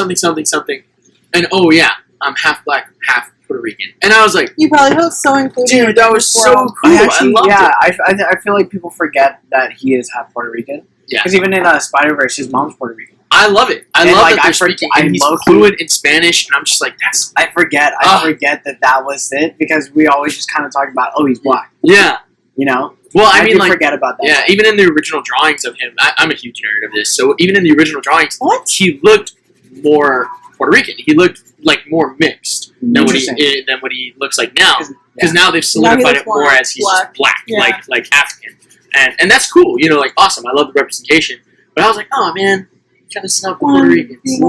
and oh yeah, I'm half black, half Puerto Rican. And I was like, You probably felt so included. dude, that was so cool. I loved it. I feel like people forget that he is half Puerto Rican. Yeah. Because even in Spider-Verse, his mom's Puerto Rican. I love it. I And, love like, that they're I forget- speaking, I and he's low-key- fluent in Spanish, and I'm just like, that's... I forget that was it, because we always just kind of talk about, oh, he's black. Yeah. You know? Well, I mean, do like... forget about that. Yeah, even in the original drawings of him, I'm a huge nerd of this, so even in the original drawings, What? he looked more Puerto Rican. He looked like more mixed than what he looks like now. Because now they've solidified it more as he's just black, Yeah. like African. And that's cool, you know, like awesome. I love the representation. But I was like, oh man, kind of snub the Puerto Ricans.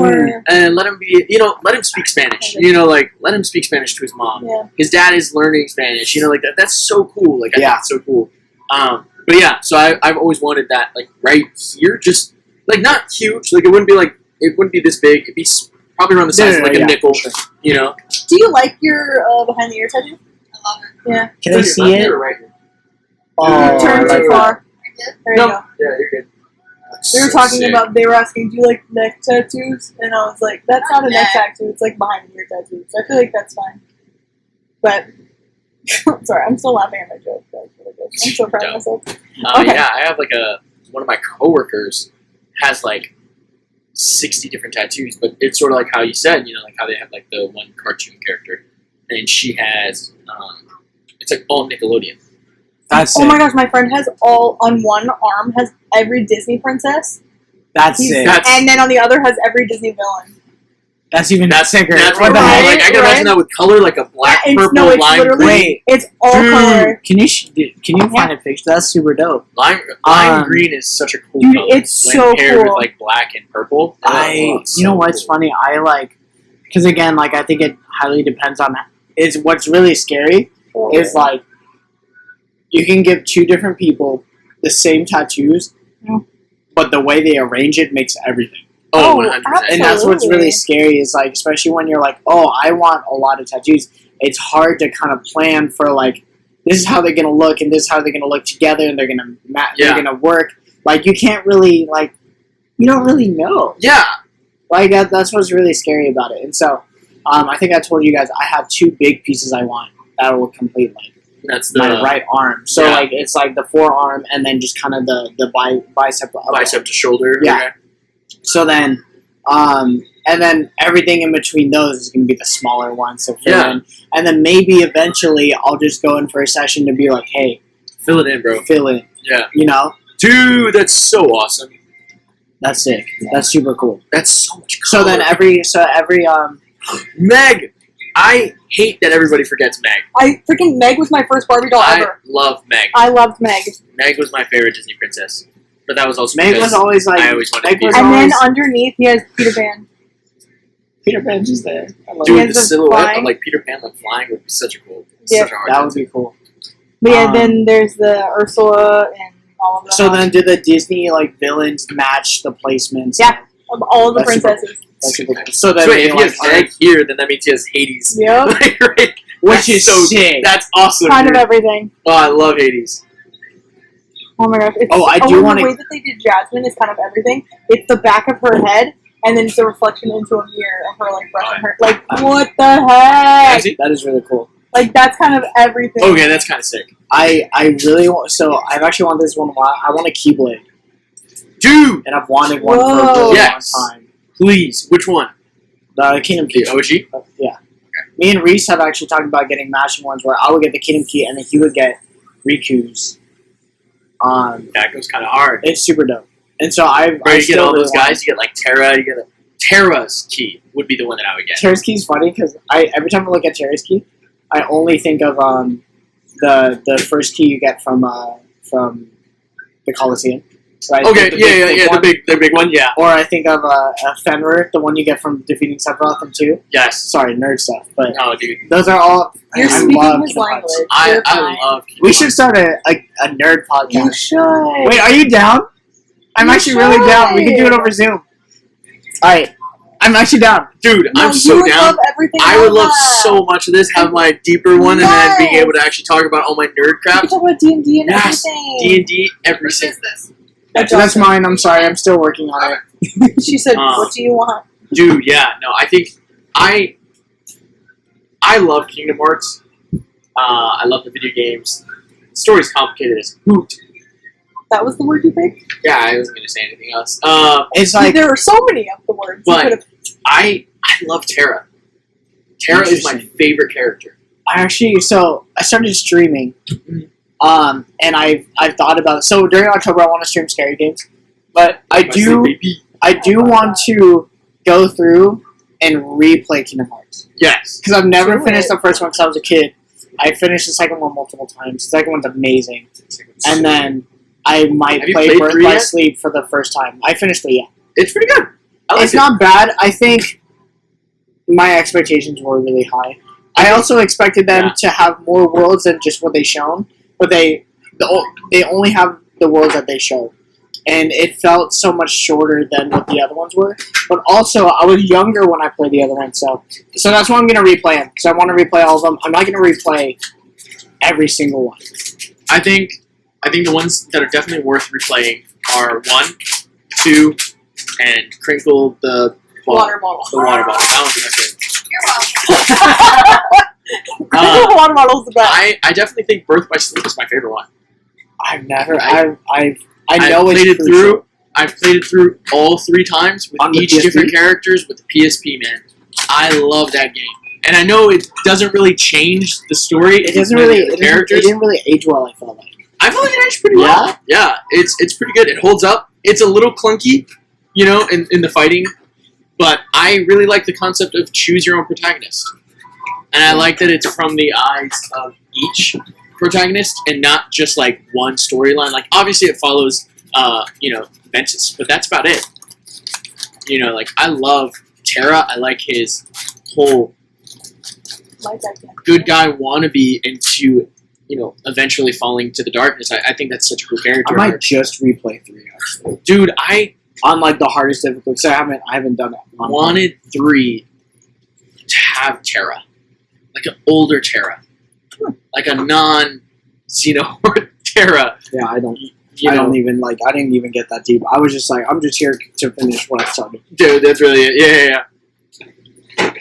And let him be, you know, let him speak Spanish. You know, like, let him speak Spanish to his mom. Yeah. His dad is learning Spanish. You know, like, that's so cool. Like, I think it's so cool. But yeah, so I've always wanted that, like, right here, just, like, not huge. Like, it wouldn't be this big. It'd be probably around the size of, like, a nickel, you know? Do you like your behind the ear tattoo? I love it. Yeah. Can I see it? Right here. Oh, Turn I too like far. There you No. go. Yeah, you're good. They were talking about, they were asking, do you like neck tattoos? And I was like, that's not a neck tattoo, it's like behind the ear tattoo. So I feel like that's fine. But, sorry, I'm still laughing at my joke. That's really good. I'm so proud of myself. Okay. Yeah, I have like one of my coworkers has like 60 different tattoos, but it's sort of like how you said, you know, like how they have like the one cartoon character, and she has, it's like all Nickelodeon. That's Oh my gosh, my friend has on one arm has every Disney princess. That's it. That's- And then on the other has every Disney villain. That's even sicker. That's What the right. heck? Like I can imagine that with color, like a black, Yeah, purple, it's lime literally- green. Wait, It's all color. can you find a picture? That's super dope. Lime green is such a cool Dude, color. it's when so paired with cool. like black and purple. You know what's funny? I like, because again, like I think it highly depends on. Is what's really scary is like you can give 2 different people the same tattoos, but the way they arrange it makes everything. Oh, 100%. And that's what's really scary is like, especially when you're like, oh, I want a lot of tattoos. It's hard to kind of plan for like, this is how they're gonna look, and this is how they're gonna look together, and they're gonna work. Like you can't really like, you don't really know. Yeah. Like that's what's really scary about it. And so, I think I told you guys I have 2 big pieces I want that will complete like That's the my right arm. So like it's like the forearm and then just kind of the bicep. bicep to shoulder. Yeah. Okay. So then, and then everything in between those is going to be the smaller ones. So fill in. And then maybe eventually I'll just go in for a session to be like, hey, Fill it in, bro. fill in. Yeah. You know, Dude, that's so awesome. that's sick. That's super cool. That's so much So color. then every Meg! I hate that everybody forgets Meg. Meg was my first Barbie doll I ever. love Meg. I loved Meg. Meg was my favorite Disney princess. But that was also Meg because was always like I always wanted Meg to be was And then always underneath he has Peter Pan. Peter Pan's just there. I love Dude, has the the silhouette flying- of like Peter Pan like flying would be such a cool, Yeah. such a hard that would be cool. But yeah, Um, then there's the Ursula and all of them. So then, do the Disney like villains match the placements? Yeah. Of all the That's super princesses. That's super cool. So then, So wait, they, if he like, has Meg here, then that means he has Hades. Yep. Like, right? which That's is so sick. That's awesome. Kind of dude. everything. Oh, I love Hades. Oh my gosh. It's, Oh, I do and wanna- the way that they did Jasmine is kind of everything. It's the back of her head, and then it's a reflection into a mirror of her, like, brushing her. Like, what the heck? That is really cool. Like, that's kind of everything. Okay, that's kind of sick. I really want. So I've actually wanted this one a while. I want a Keyblade, Dude, and I've wanted one for a Whoa. really Yes. long time. please. Which one? The Kingdom Key. The OG? Yeah. Me and Reese have actually talked about getting matching ones where I would get the Kingdom Key and then he would get Riku's. That goes kind of hard. It's super dope. And so I Bro, you get still all really those want- guys. You get like Terra. You get Terra's key would be the one that I would get. Terra's key's funny because every time I look at Terra's key, I only think of the first key you get from the Coliseum. Right? Okay, The yeah, one. the big one, yeah. Or I think of a Fenrir, the one you get from defeating Sephiroth in 2. Yes. Sorry, nerd stuff, but Oh, dude. those are all. You're I speaking love his Kingdom Hearts. language. I You're fine. love. We should start a nerd You podcast. should. Wait, are you down? I'm You actually really down. We can do it should. over Zoom. Alright. I'm actually down. Dude, No, I'm you so would down. love everything I would about love that. so much of this. Have my deeper one, and then being Yes. able to actually talk about all my nerd You crap. can talk about D&D and Yes, everything. D&D, every Whose single. is this? That's mine. I'm sorry. I'm still working on it. She said, "What do you want?" Dude, yeah, no, I think I love Kingdom Hearts. I love the video games. The story's complicated as hoot. That was the word you picked. Yeah, I wasn't gonna say anything else. It's See, like there were so many of the words. You But- could've- I love Terra. Terra is my favorite character. I started streaming, and I've thought about it. So during October, I want to stream scary games, but I do want to go through and replay Kingdom Hearts Yes. because I've never Do finished it. the first one because I was a kid. I finished the second one multiple times. The second one's amazing, and then I might Have you play played Birth 3 by yet? Sleep for the first time. I finished 3 yet. It's pretty good. I like It's it. not bad. I think my expectations were really high. I also expected them Yeah. to have more worlds than just what they shown, but they only have the worlds that they showed, and it felt so much shorter than what the other ones were. But also, I was younger when I played the other one, so that's why I'm gonna replay them because I want to replay all of them. I'm not gonna replay every single one. I think the ones that are definitely worth replaying are 1, 2, and Crinkle the water bottle. The water bottle. That one's my favorite. You're welcome. Water bottle's the best. I definitely think Birth by Sleep is my favorite one. I've never. I- I know I've played it's it crucial. through. I've played it through all 3 times with On the each PSP? different characters with the PSP. Man, I love that game, and I know it doesn't really change the story. It doesn't with really. the It characters. didn't really age well. I felt like. I feel like it aged pretty well. Yeah, it's pretty good. It holds up. It's a little clunky, in the fighting, but I really like the concept of choose your own protagonist, and I like that it's from the eyes of each protagonist and not just like one storyline. Like obviously it follows, Ventus, but that's about it. Like I love Terra. I like his whole Like that game. good guy wannabe into eventually falling to the darkness. I think that's such a cool character. I might just replay 3 actually Dude, I on like the hardest difficulty. So I haven't done it. on wanted 3 to have Terra. Like an older Terra. Like a non-Xenomorph Terra. Yeah, I don't. You I know, don't even like. I didn't even get that deep. I was just like, I'm just here to finish what I started. dude, that's really it. Yeah.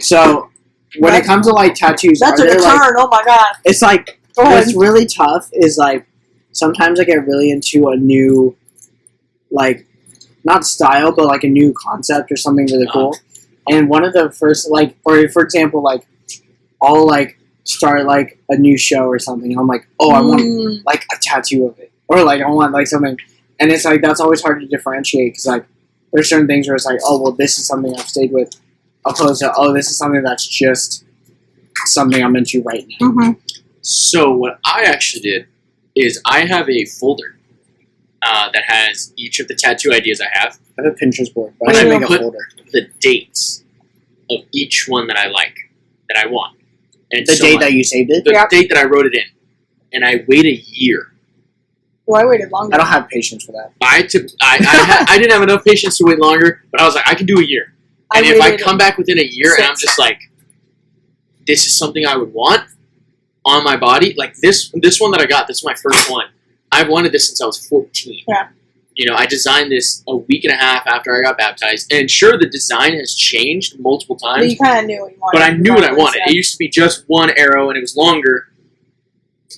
So when it comes to like tattoos, That are took a there, turn. like, Oh my god. it's like Go ahead. what's really tough is like sometimes I get really into a new, like, not style, but like a new concept or something really cool. And one of the first, like, or for example, like, I'll like start like a new show or something. And I'm like, oh, I want like a tattoo of it, or like I want like something. And it's like that's always hard to differentiate because like there's certain things where it's like, oh, well, this is something I've stayed with, opposed to oh, this is something that's just something I'm into right now. Mm-hmm. So what I actually did is I have a folder that has each of the tattoo ideas I have, I have a Pinterest board, but And I I should make a put- folder. the dates of each one that I like, that I want. And The so date on. that you saved it. The Yep. date that I wrote it in. And I wait a year. Well, I waited longer. I don't have patience for that. I didn't have enough patience to wait longer, but I was like, I can do a year. And if I waited come back within a year and I'm 6. just like, this is something I would want on my body, like this one that I got, this is my first one. I've wanted this since I was 14. Yeah. I designed this a week and a half after I got baptized. And sure, the design has changed multiple But times, you kind of knew what you wanted. but I knew what I wanted. Yeah. It used to be just one arrow and it was longer.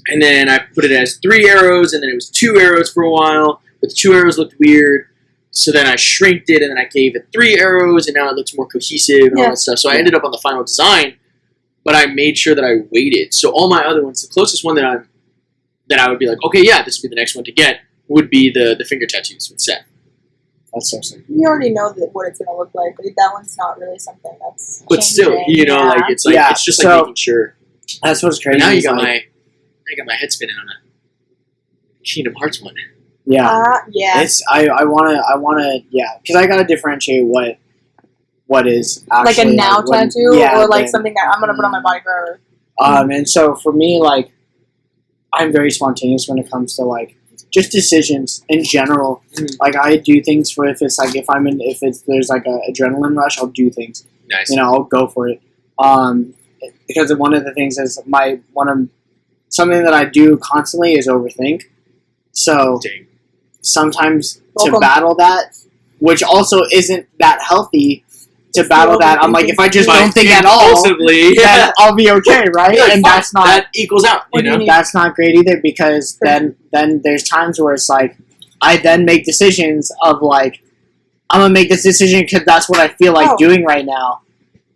And then I put it as 3 arrows, and then it was 2 arrows for a while, but the 2 arrows looked weird. So then I shrinked it, and then I gave it 3 arrows, and now it looks more cohesive and all Yeah. that stuff. So I ended up on the final design, but I made sure that I waited. So all my other ones, the closest one that I would be like, okay, yeah, this would be the next one to get, would be the finger tattoos with Seth. That's so sick. You already know what it's gonna look like, but that one's not really something that's. But still, changing. you know, Yeah. like it's like Yeah, it's just so- like making sure. That's what's crazy. Now you is, got like, my head spinning on a Kingdom Hearts one. Yeah. Yeah. It's I wanna because I gotta differentiate what is Like actually a now what- tattoo, yeah, or like then- something that I'm gonna put on my body forever. And so for me, like, I'm very spontaneous when it comes to like just decisions in general. Like I do things for if it's like if there's like a adrenaline rush, I'll do things. Nice. You know, I'll go for it. Because one of the things is something that I do constantly is overthink. So Dang. sometimes Welcome. to battle that, which also isn't that healthy, to battle that, I'm like, if I just But don't think at all, impulsively, then I'll be okay, right? You're like, And fuck, that's not that equals out. What You do you know. need? that's not great either, because then there's times where it's like I then make decisions of like I'm gonna make this decision because that's what I feel like Oh. doing right now,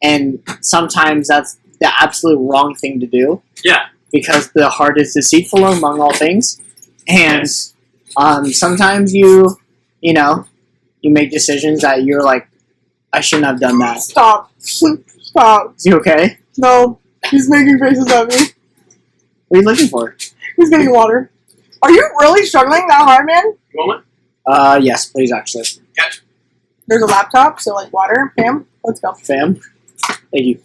and sometimes that's the absolute wrong thing to do. Yeah. Because the heart is deceitful among all things, and sometimes you make decisions that you're like, I shouldn't have done that. Stop. Stop. Is you okay? No. He's making faces at me. What are you looking for? He's getting water. Are you really struggling that hard, man? You want one? Yes, please, actually. There's a laptop, so like water. Pam, let's go. Fam. Thank you.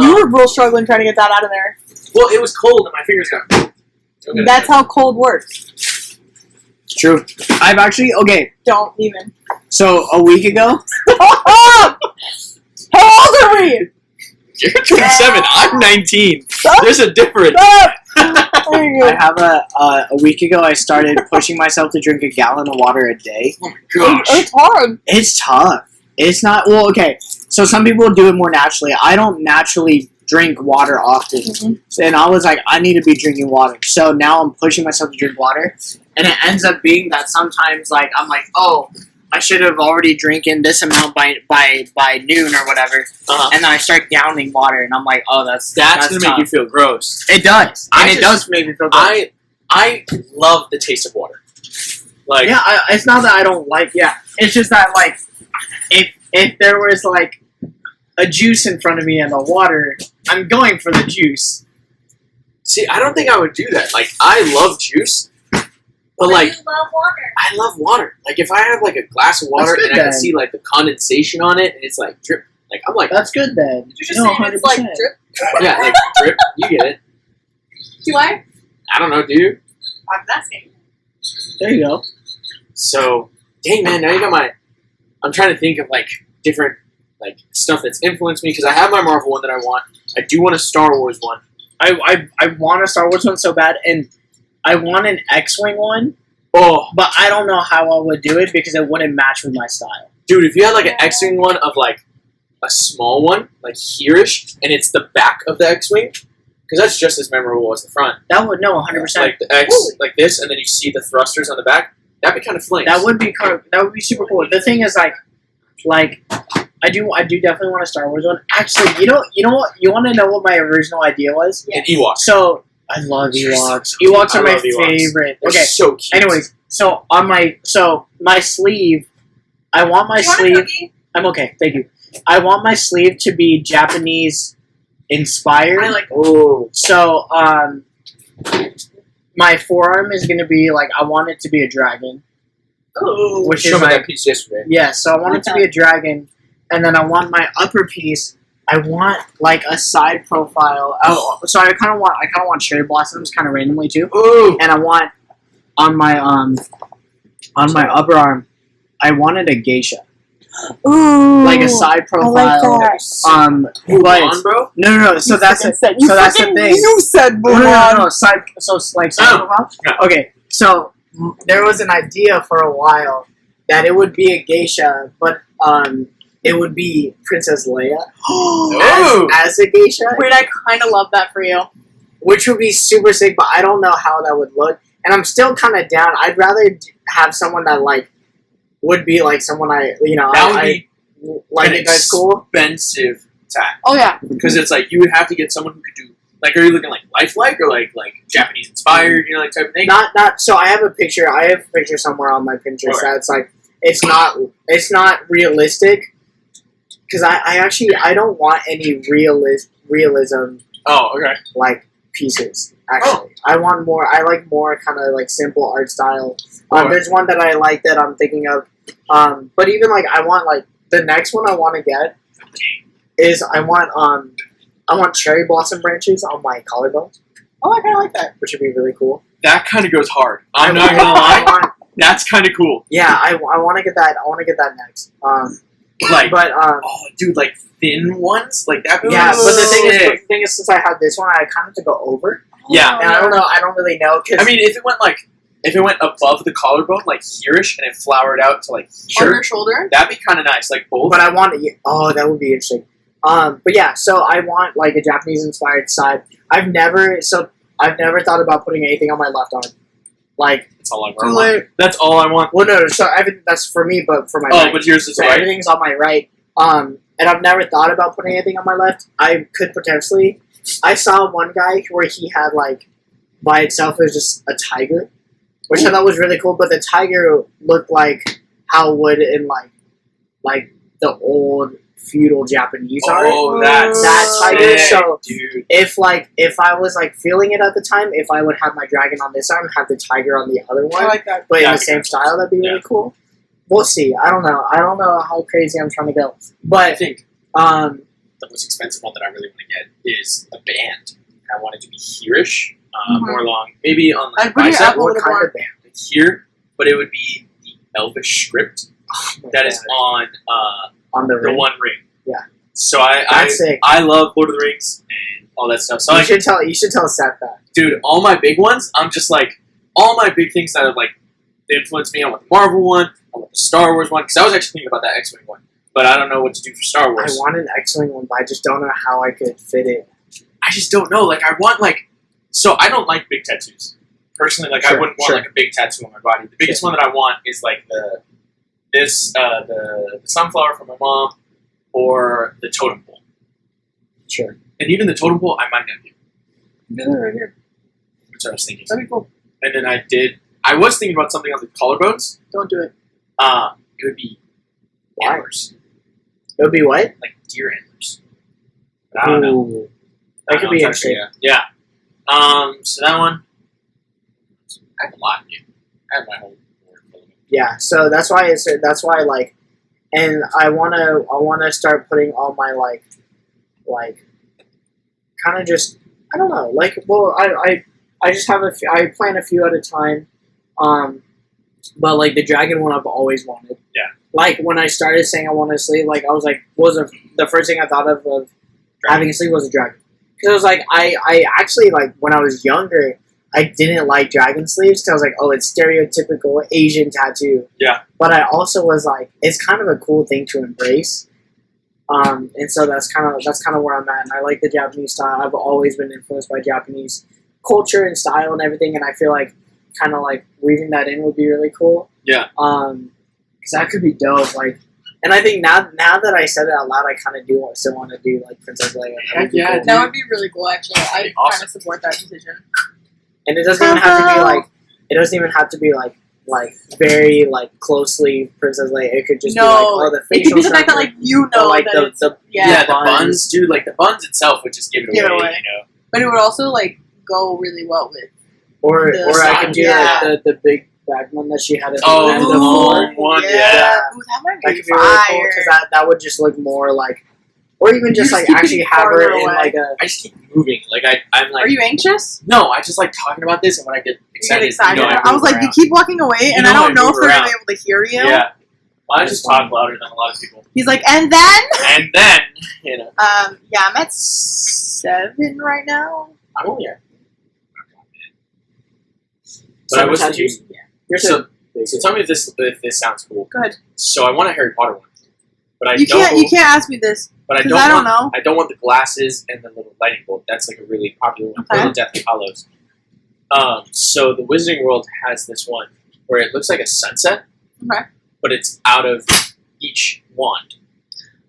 You were real struggling trying to get that out of there. Well, it was cold and my fingers got. That's how cold works. It's true. I've actually, okay, Don't even. so a week ago, How old are we? You're 27. I'm 19. There's a difference. Stop. There you I go. have a week ago, I started pushing myself to drink a gallon of water a day. Oh my gosh. It's hard. It's tough. It's not, well, okay, so some people do it more naturally. I don't naturally drink water often. Mhm. And I was like, I need to be drinking water. So now I'm pushing myself to drink water. And it ends up being that sometimes, like, I'm like, oh, I should have already drinking this amount by noon or whatever. Uh-huh. And then I start downing water, and I'm like, oh, that's That's gonna make tough. you feel gross. It does. I And it just- does make me feel good. I love the taste of water. Like, Yeah, it's not that I don't like. Yeah, it's just that like, if there was like a juice in front of me and the water, I'm going for the juice. see, I don't think I would do that. Like, I love juice, but like, you love water. I love water. Like, if I have like a glass of water That's good and I can then. see like the condensation on it, and it's like drip. Like, I'm like, That's good then. Did you just say it's like drip? yeah, like drip. You get it. Do I? I don't know, do you? I'm asking. There you go. So, dang man, now you got my. I'm trying to think of like different like stuff that's influenced me because I have my Marvel one that I want. I do want a Star Wars one. I want a Star Wars one so bad, and I want an X-wing one, Oh, but I don't know how I would do it because it wouldn't match with my style. dude, if you had like an X-wing one of like a small one, like here-ish, and it's the back of the X-wing, because that's just as memorable as the front. That would 100%. Like the X, like this, and then you see the thrusters on the back. That'd be kind of flames. That would be super cool. The thing is, like I do definitely want a Star Wars one. Actually, you know what? You want to know what my original idea was? and Ewoks. So I love Ewoks. Ewoks I are my love Ewoks. favorite. They're Okay. so cute. Anyways, so on my sleeve, I want my sleeve. I'm okay, thank you. I want my sleeve to be Japanese inspired. I like. Oh, So my forearm is gonna be like I want it to be a dragon, Ooh. which showed is me like that piece yesterday. yeah. So I want it to be a dragon, and then I want my upper piece. I want like a side profile. Oh, so I kind of want cherry blossoms, kind of randomly too. Ooh, And I want on my upper arm, I wanted a geisha, Ooh. like a side profile. that. But Mulan, bro. no. So You that's freaking it. said- you So that's the freaking- thing. You said No, Mulan. side. So it's like side Oh. profile. Yeah. Okay, so there was an idea for a while that it would be a geisha, but it would be Princess Leia Ooh. as a geisha, Wait, I kind of love that for you. which would be super sick. But I don't know how that would look, and I'm still kind of down. I'd rather have someone that like would be like someone That would be like an it. That's cool. expensive tack Oh yeah. because it's like you would have to get someone who could do Like, are you looking like lifelike or like Japanese inspired, you know, like type of thing? Not. So I have a picture. I have a picture somewhere on my Pinterest Alright. that's like it's not realistic because I don't want any realism Oh, okay. like pieces. Actually, I want more. I like more kind of like simple art style. Alright. There's one that I like that I'm thinking of. But even like I want like the next one I want to get is I want cherry blossom branches on my collarbones, Oh, I kind of like that. which would be really cool. That kind of goes hard. I'm I not want- gonna I lie. want- That's kind of cool. yeah, I want to get that. I want to get that next. Like, But oh, dude, like thin ones, like that. yeah, but the sick. thing is, since I had this one, I kind of have to go over, Yeah. and I don't know. I don't really know. Cause I mean, if it went above the collarbone, like here-ish, and it flowered out to like On here, your shoulder. that'd be kind of nice. Like both. but I want it. Oh, that would be interesting. But yeah, so I want like a Japanese inspired side. I've never thought about putting anything on my left arm. Like, That's all I Too want. late. That's all I want. well, no, so that's for me, but for my Oh, right. but yours is So right. everything's on my right. And I've never thought about putting anything on my left. I could potentially. I saw one guy where he had like by itself it was just a tiger, which I thought was really cool. But the tiger looked like how it would in like the old feudal Japanese art. Oh, that's That tiger, sick, so- dude. If I was like feeling it at the time, if I would have my dragon on this arm, have the tiger on the other one, I like that. but in That'd the be same good. style, that'd be really Yeah. cool. We'll see. I don't know. I don't know how crazy I'm trying to go. I But think um, the most expensive one that I really want to get is a band. I want it to be here-ish, Mhm. more long, maybe on I'd the bring it bicep, up a what little kind more. of band? like here, but it would be the Elvish script Oh my that is God. on on the the ring. One Ring. Yeah. So I That's sick. I love Lord of the Rings and all that stuff. So You like, should tell Seth that. dude, all my big ones, I'm just like, all my big things that have like influenced me. I want the Marvel one, I want the Star Wars one, because I was actually thinking about that X-Wing one, but I don't know what to do for Star I Wars. want an X-wing one, but I just don't know how I could fit it. I just don't know. Like, I want like, so I don't like big tattoos personally. Like, I Sure, wouldn't want like a big tattoo on my body. The biggest one that I want is like the sunflower from my mom, or the totem pole. Sure. And even the totem pole, I might not do. Do that right here. That's what I was thinking. That'd be cool. And then I was thinking about something on the collarbones. Don't do it. It would be Why? antlers, It would be what? like deer antlers. But I don't know. Ooh. That could be interesting. Yeah. So that one, I have a lot of you. I have my whole board full of them. Yeah. So that's why like, and I wanna start putting all my like kind of just I don't know like well I just have I plan a few at a time, but like the dragon one I've always wanted. Yeah. Like when I started saying I want a sleeve, like I was like, the first thing I thought of having a sleeve was a dragon, because I was like I actually like when I was younger I didn't like dragon sleeves because I was like, oh, it's stereotypical Asian tattoo. Yeah. But I also was like, it's kind of a cool thing to embrace. And so that's kind of where I'm at. And I like the Japanese style. I've always been influenced by Japanese culture and style and everything. And I feel like kind of like weaving that in would be really cool. Yeah. Because that could be dope. Like, and I think now that I said it out loud, I kind of still want to do like Princess Leia. That would be Heck yeah, cool. That would be really cool, actually. I That'd be awesome. kind of support that decision. And it doesn't even have to be like. It doesn't even have to be like very like closely Princess Leia. It could just be like, oh, the it facial could be the fact that structure, like you or, know like that the it's the Yeah, the buns, dude. Like the buns itself would just give it Give it away. away. You know. but it would also like go really well with. or the I side, could do yeah. like the big bag one that she had at the Oh, end the of long one, yeah. yeah. Ooh, that might That be could be really cool fire. because that would just look more like, or even just just like keep it actually have farther her in away. like a. I just keep moving. Like I'm like Are you anxious? no. I just like talking about this, and when I get You excited, get excited. you know, I was move like, you around. keep walking away, and know I don't I know if move they're around. gonna be able to hear you. Yeah. Well, I just talk louder than a lot of people. He's like, and then, And then, you know, yeah, I'm at 7 right now. I'm only at. But Seven I was tattoos? thinking, You're so tell me if this sounds cool. Go ahead. So I want a Harry Potter one, but I You don't. can't ask me this But I because don't, I don't want, know. I don't want the glasses and the little lightning bolt. That's like a really popular one. Okay. Or the Deathly Hallows. So the Wizarding World has this one where it looks like a sunset, Okay. but it's out of each wand,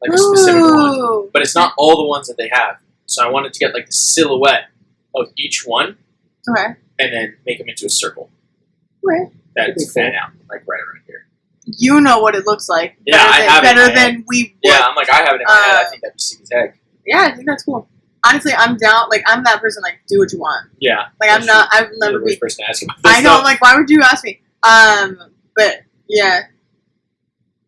like a specific wand. Ooh. But it's not all the ones that they have. So I wanted to get like the silhouette of each one, Okay. and then make them into a circle. Right. That's fan out, like right around here. You know what it looks like. Yeah, I have it in better my than we would. Yeah, I'm like, I have it in my head. I think that'd be sick as heck. Yeah, I think that's cool. Honestly, I'm down. Like, I'm that person. Like, do what you want. Yeah. Like, I'm not. I've You're never the been. worst person to ask about this I know. stuff. I'm like, why would you ask me? But yeah,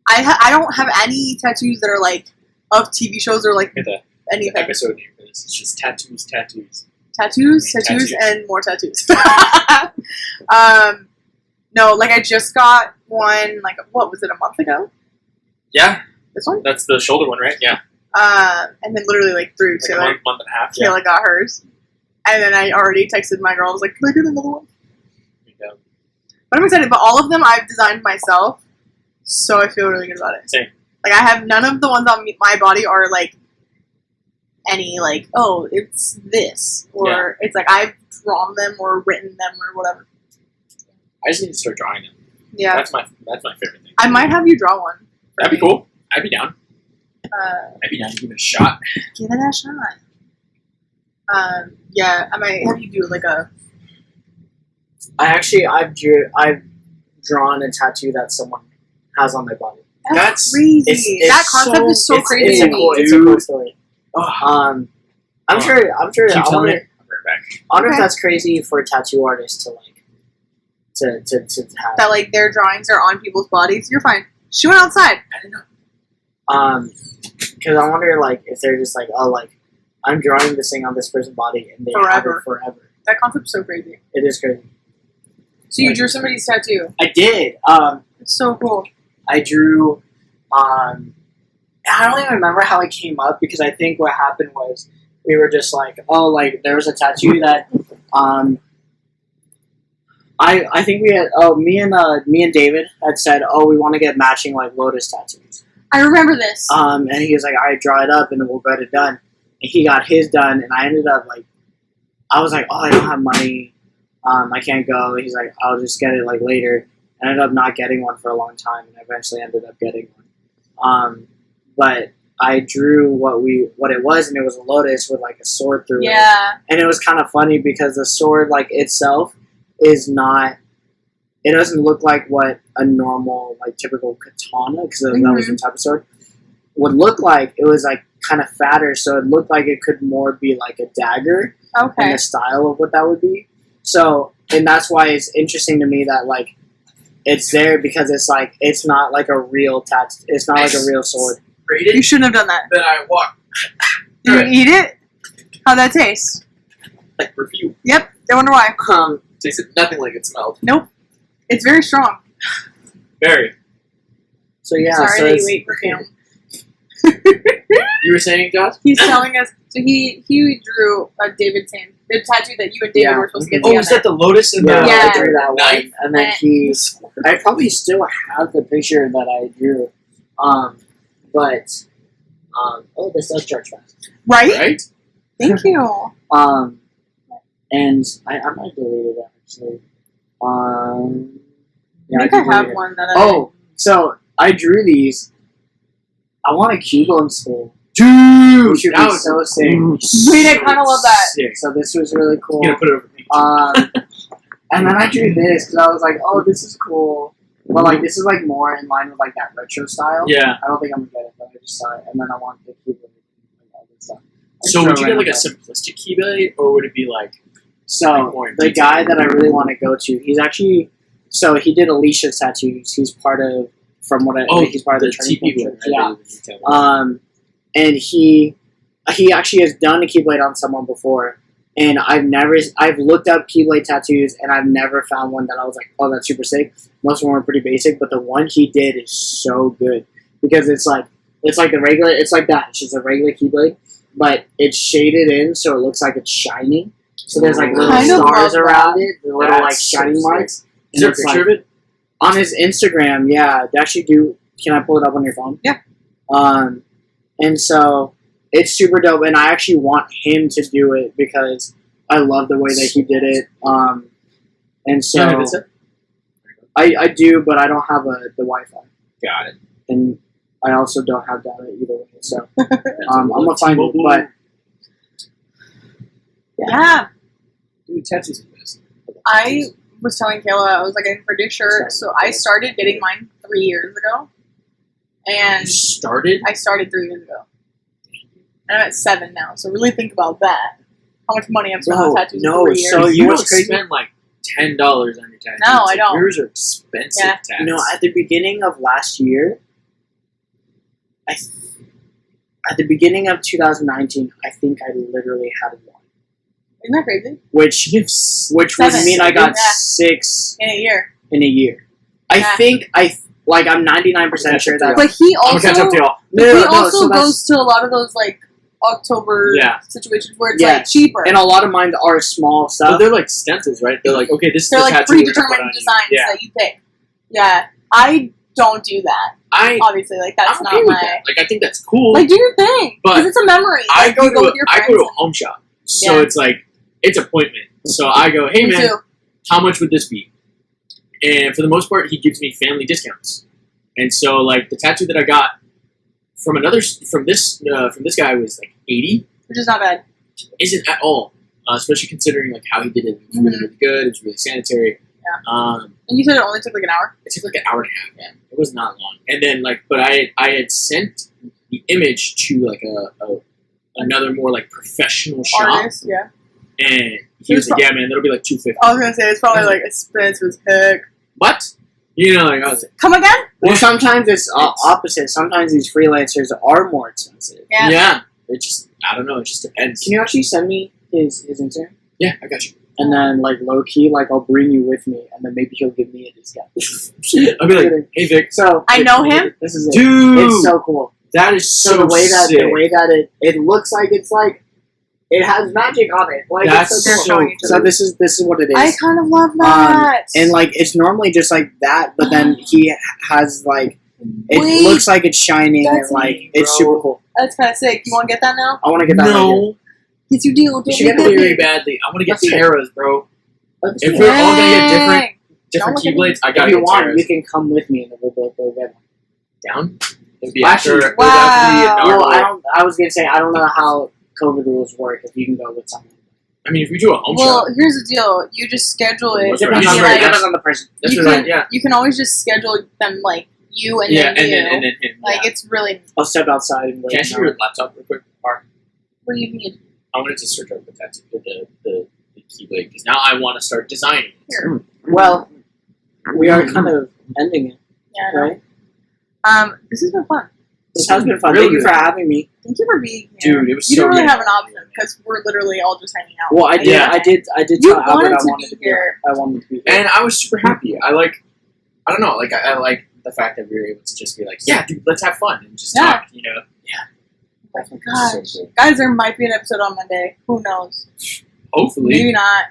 I don't have any tattoos that are like of TV shows or like Look at the anything. episode name for this. It's just tattoos. Tattoos, and more tattoos. No, like I just got one. Like, what was it? A month ago? Yeah, This one. that's the shoulder one, right? Yeah. And then literally like through Like to a it. month and a half. Yeah. Kayla got hers, and then I already texted my girl. I was like, "Can I get another one?" Yeah. But I'm excited. But all of them I've designed myself, so I feel really good about it. Same. Like I have none of the ones on my body are like any like, oh, it's this, or it's like I've drawn them or written them or whatever. I just need to start drawing them. Yeah, That's my favorite thing. I might have you draw one. for That'd be me. cool. I'd be down. I'd be down to give it a shot. Give it a shot. Yeah, I might have you do like a. I've drawn a tattoo that someone has on their body. That's- crazy. it's That concept is so it's, crazy. It's to a me. cool, it's a cool story. Oh, I'm sure. keep I telling wonder, it. I'll bring it back. I wonder if Okay. that's crazy for a tattoo artist to like to have. That like their drawings are on people's bodies. You're fine. She went outside. I don't know. Because I wonder like if they're just like, oh, like I'm drawing this thing on this person's body and they have Forever. it forever. That concept's so crazy. It is crazy. So you drew somebody's tattoo. I did. It's so cool. I drew. I don't even remember how it came up because I think what happened was we were just like, oh, like there was a tattoo that I think we had me and David had said, oh, we want to get matching like lotus tattoos. I remember this. And he was like, all right, draw it up and then we'll get it done. And he got his done and I ended up like, I was like, oh, I don't have money. I can't go. He's like, I'll just get it like later. I ended up not getting one for a long time and eventually ended up getting one. But I drew what it was and it was a lotus with like a sword through it. Yeah. And it was kind of funny because the sword like itself is not, it doesn't look like what a normal like typical katana, because that was the type of sword, would look like. It was like kind of fatter, so it looked like it could more be like a dagger in Okay. the style of what that would be. So, and that's why it's interesting to me that like it's there because it's like it's not like a real it's not like a real sword. You shouldn't have done that. Then I walk Did you eat it? How'd that taste? like review. Yep. I wonder why. Tasted nothing like it smelled. Nope. It's very strong. Very. So yeah, Sorry so that it's, you ate perfume. You were saying, Josh? He's telling us. So he drew David's hand, the tattoo that you and David Yeah. were supposed to get Oh, together. is that the lotus and yeah, the Yeah. I drew that knife? one, and then I probably still have the picture that I drew, but oh, this does charge fast. Right? Right? Thank you. And I might delete it actually. Yeah, I think I deleted have it. one that Oh, so I drew these. I want a cubo in school. Dude! Which would That be was so sick. Wait, I kinda love that. Sick. So this was really cool. I'm gonna put it over the And then I drew this because I was like, oh, this is cool. But like, this is like more in line with like that retro style. Yeah. I don't think I'm gonna get it, but I just saw it, and then I want the keyboard and all that stuff. So would you get like a Random. simplistic keyblade, or would it be like So like more in the detail? guy that I really want to go to, he's actually he did Alicia's tattoos. He's part of he's part of the training TP church. one, Yeah. And he actually has done a keyblade on someone before, and I've looked up keyblade tattoos and I've never found one that I was like, oh, that's super sick. Most of them are pretty basic, but the one he did is so good because it's like the regular, it's like that. It's just a regular keyblade, but it's shaded in so it looks like it's shining. So there's like little Kind of stars love around that. it, the little like That's so shining sick. marks. Is there a it's picture like- of it? on his Instagram, yeah. They actually do. Can I pull it up on your phone? Yeah. And so it's super dope, and I actually want him to do it because I love the way that he did it. And so Yeah, that's it. I do, but I don't have the Wi-Fi, Got it. and I also don't have data either way. So That's I'm gonna find it, but Yeah. Dude, tattoos are the best. I was telling Kayla I was like in for dick shirt, so I started getting mine 3 years ago. And You started? I started 3 years ago. And I'm at 7 now, so really think about that. How much money I've spent on tattoos in 3 years. so you what's don't crazy? spend like $10 on your tattoos. No, I Like, don't. Yours are expensive Yeah. tattoos. You know, at the beginning of last year, at the beginning of 2019, I think I literally had one, Isn't that crazy? which would 7. mean I got Yeah. 6 In a year. in a year. I Yeah. think I'm 99% sure that. But he I'm also gonna catch up to y'all. he so also that's- goes to a lot of those like October Yeah. situations where it's Yeah. like cheaper. and a lot of mine are small But stuff. they're like stencils, right? They're like, okay, this is They're the like tattoo we're gonna put predetermined on you. designs Yeah. that you pick. Yeah. I don't do that. Obviously, like that's I'm not okay with my that. Like, I think that's cool. like do your thing. But Because it's a memory. I Like, go you to with your I friends. go to a home shop, so Yeah. it's like it's appointment. So I go, hey Me man, too. how much would this be? And for the most part, he gives me family discounts. And so like the tattoo that I got from this guy was like 80. Which is not bad. Isn't at all, especially considering like how he did it. It was really, really good. It was really sanitary. Yeah. And you said it only took like an hour? It took like an hour and a half, man. It was not long. And then like, but I had sent the image to like another more like professional shop, Artist, yeah. and he was like, "Yeah, man, that'll be like $250." I was gonna say it's probably like expensive as heck. What? You know, like I was like, Come again? Well, sometimes it's opposite. Sometimes these freelancers are more expensive. Yeah. it just I don't know. It just depends. Can you actually send me his Instagram? Yeah, I got you. And then, like, low key, like, I'll bring you with me, and then maybe he'll give me a discount. I'll be like, "Hey Vic, So I know him? This is it. dude, It's so cool. that is So so the way sick. that it looks like it's like it has magic on it. Like That's it's so so cool. cool. So this is what it is. I kind of love that. And like it's normally just like that, but then he has like it Wait, looks like it's shining and that's like neat, it's bro. super cool. that's kind of sick. You want to get that now? I want to get that. Right No, Yes, you do. Don't You should make get that it very big. badly. I want to get Let's do it. Tiaras, bro. here. If we're all gonna get Dang. different Don't keyblades, I If gotta you get want, Tiaras. you can come with me and we'll both go get them. Down. It'd be Actually, after, wow. Well, I was gonna say I don't know how COVID rules work. If you can go with someone, I mean, if we do a home Well, shop, here's the deal. You just schedule it. What's it depends right. on, Yeah, the, right. depends on the person. that's you what can, I, yeah, You can always just schedule them like you and yeah, then you. and then him. Like it's really. I'll step outside and wait. Can I see your laptop real quick, Mark? What do you need? I wanted to search up the tattoo, the keyblade, because now I want to start designing. Here. Well, we are kind of ending it, Yeah. I know. right? This has been fun. This has been fun. Really Thank you for good. having me. Thank you for being here. Dude, it was You so don't really good. have an option because we're literally all just hanging out. Well, I did. Yeah. I did You tell Albert wanted I to wanted be to be here. I wanted to be here. And I was super happy. I don't know, like I like the fact that we were able to just be like, yeah, dude, let's have fun and just Yeah. talk, you know. Oh my gosh. So cool. Guys, there might be an episode on Monday. Who knows? Hopefully. Maybe not.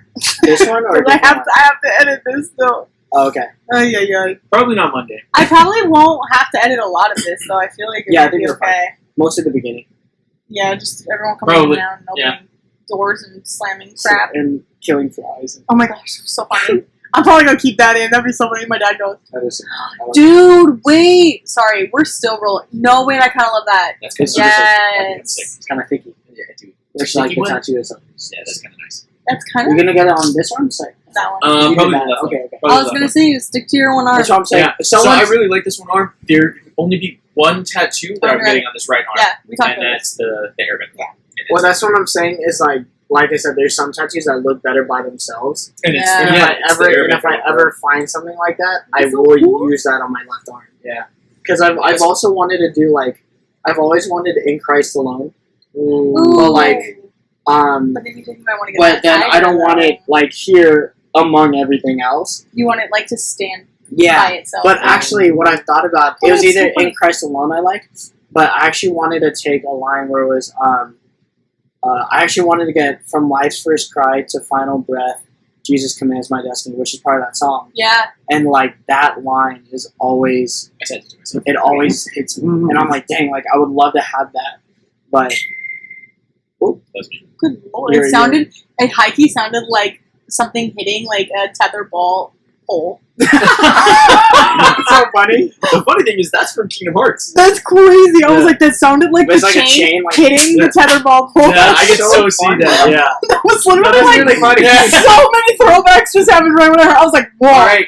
This one or a 'Cause I different have one? to, I have to edit this though. Oh, okay. Oh yeah. Probably not Monday. I probably won't have to edit a lot of this though. I feel like it Yeah, I will think be you're okay. Most of the beginning. Yeah, just everyone coming Probably, in and opening yeah. doors and slamming crap. And killing flies. And Oh my gosh, so funny. I'm probably gonna keep that in. That'd be so funny. My dad goes, that is. dude, wait. Sorry, we're still rolling. No, wait, I kind of love that. That's kind of Yes. It's kind of thicky. Yeah, dude. It's like Sticky a one? tattoo or something. Yeah, that's kind of nice. That's kind You're of gonna get it on this one? Like, that one. you did Probably that. left Okay, one. okay. Probably I was left gonna one. say, stick to your one arm. That's what I'm saying. Yeah. If So someone's- I really like this one arm. There can only be one tattoo that I'm Right. getting on this right arm. Yeah, we talked And about that's the airbend. Yeah. Well, that's what I'm saying. Is like I said, there's some tattoos that look better by themselves. And it's, Yeah. And yeah, if I it's the if I airbend, ever find something like that, I That's so will cool. use that on my left arm. Yeah. Because I've also wanted to do like I've always wanted In Christ Alone. Ooh. But like But then you think you might want to get but that then tiger, I don't want though. it like here among everything else. You want it like to stand Yeah. by itself. But actually, what I've thought about Oh, it was that's so either funny. In Christ Alone I liked, but I actually wanted to take a line where it was I actually wanted to get from life's first cry to final breath, Jesus commands my destiny, which is part of that song. Yeah. And like that line is always I said it to myself. it always hits me, and I'm like, dang, like I would love to have that, but That's me. Good lord. You're- It sounded, it hikey sounded like something hitting like a tether ball pole. it's so funny? The funny thing is that's from Kingdom Hearts. That's crazy. I was Yeah. like, that sounded like But it's the like a chain, like- hitting the tetherball pole. Yeah, I can so so see funny. that. Yeah. That was literally That's like really funny. so many throwbacks just happened right when I heard. I was like, whoa. All right.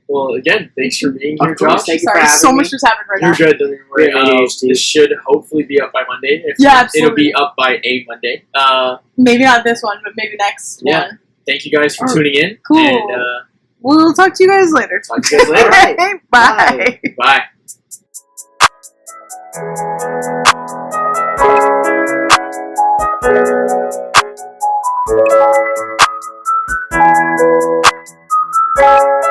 Well, again, thanks for being here, Of course, Josh. thank you for Sorry, having so me. much just happened right You're now. good. Don't even worry. We have ADHD. This should hopefully be up by Monday. If Yeah, not, absolutely. it'll be up by a Monday. Maybe not this one, but maybe next Yeah. one. Thank you guys for Oh, tuning in. cool. And We'll talk to you guys later. talk to you guys later. Alright. Bye. Bye. Bye.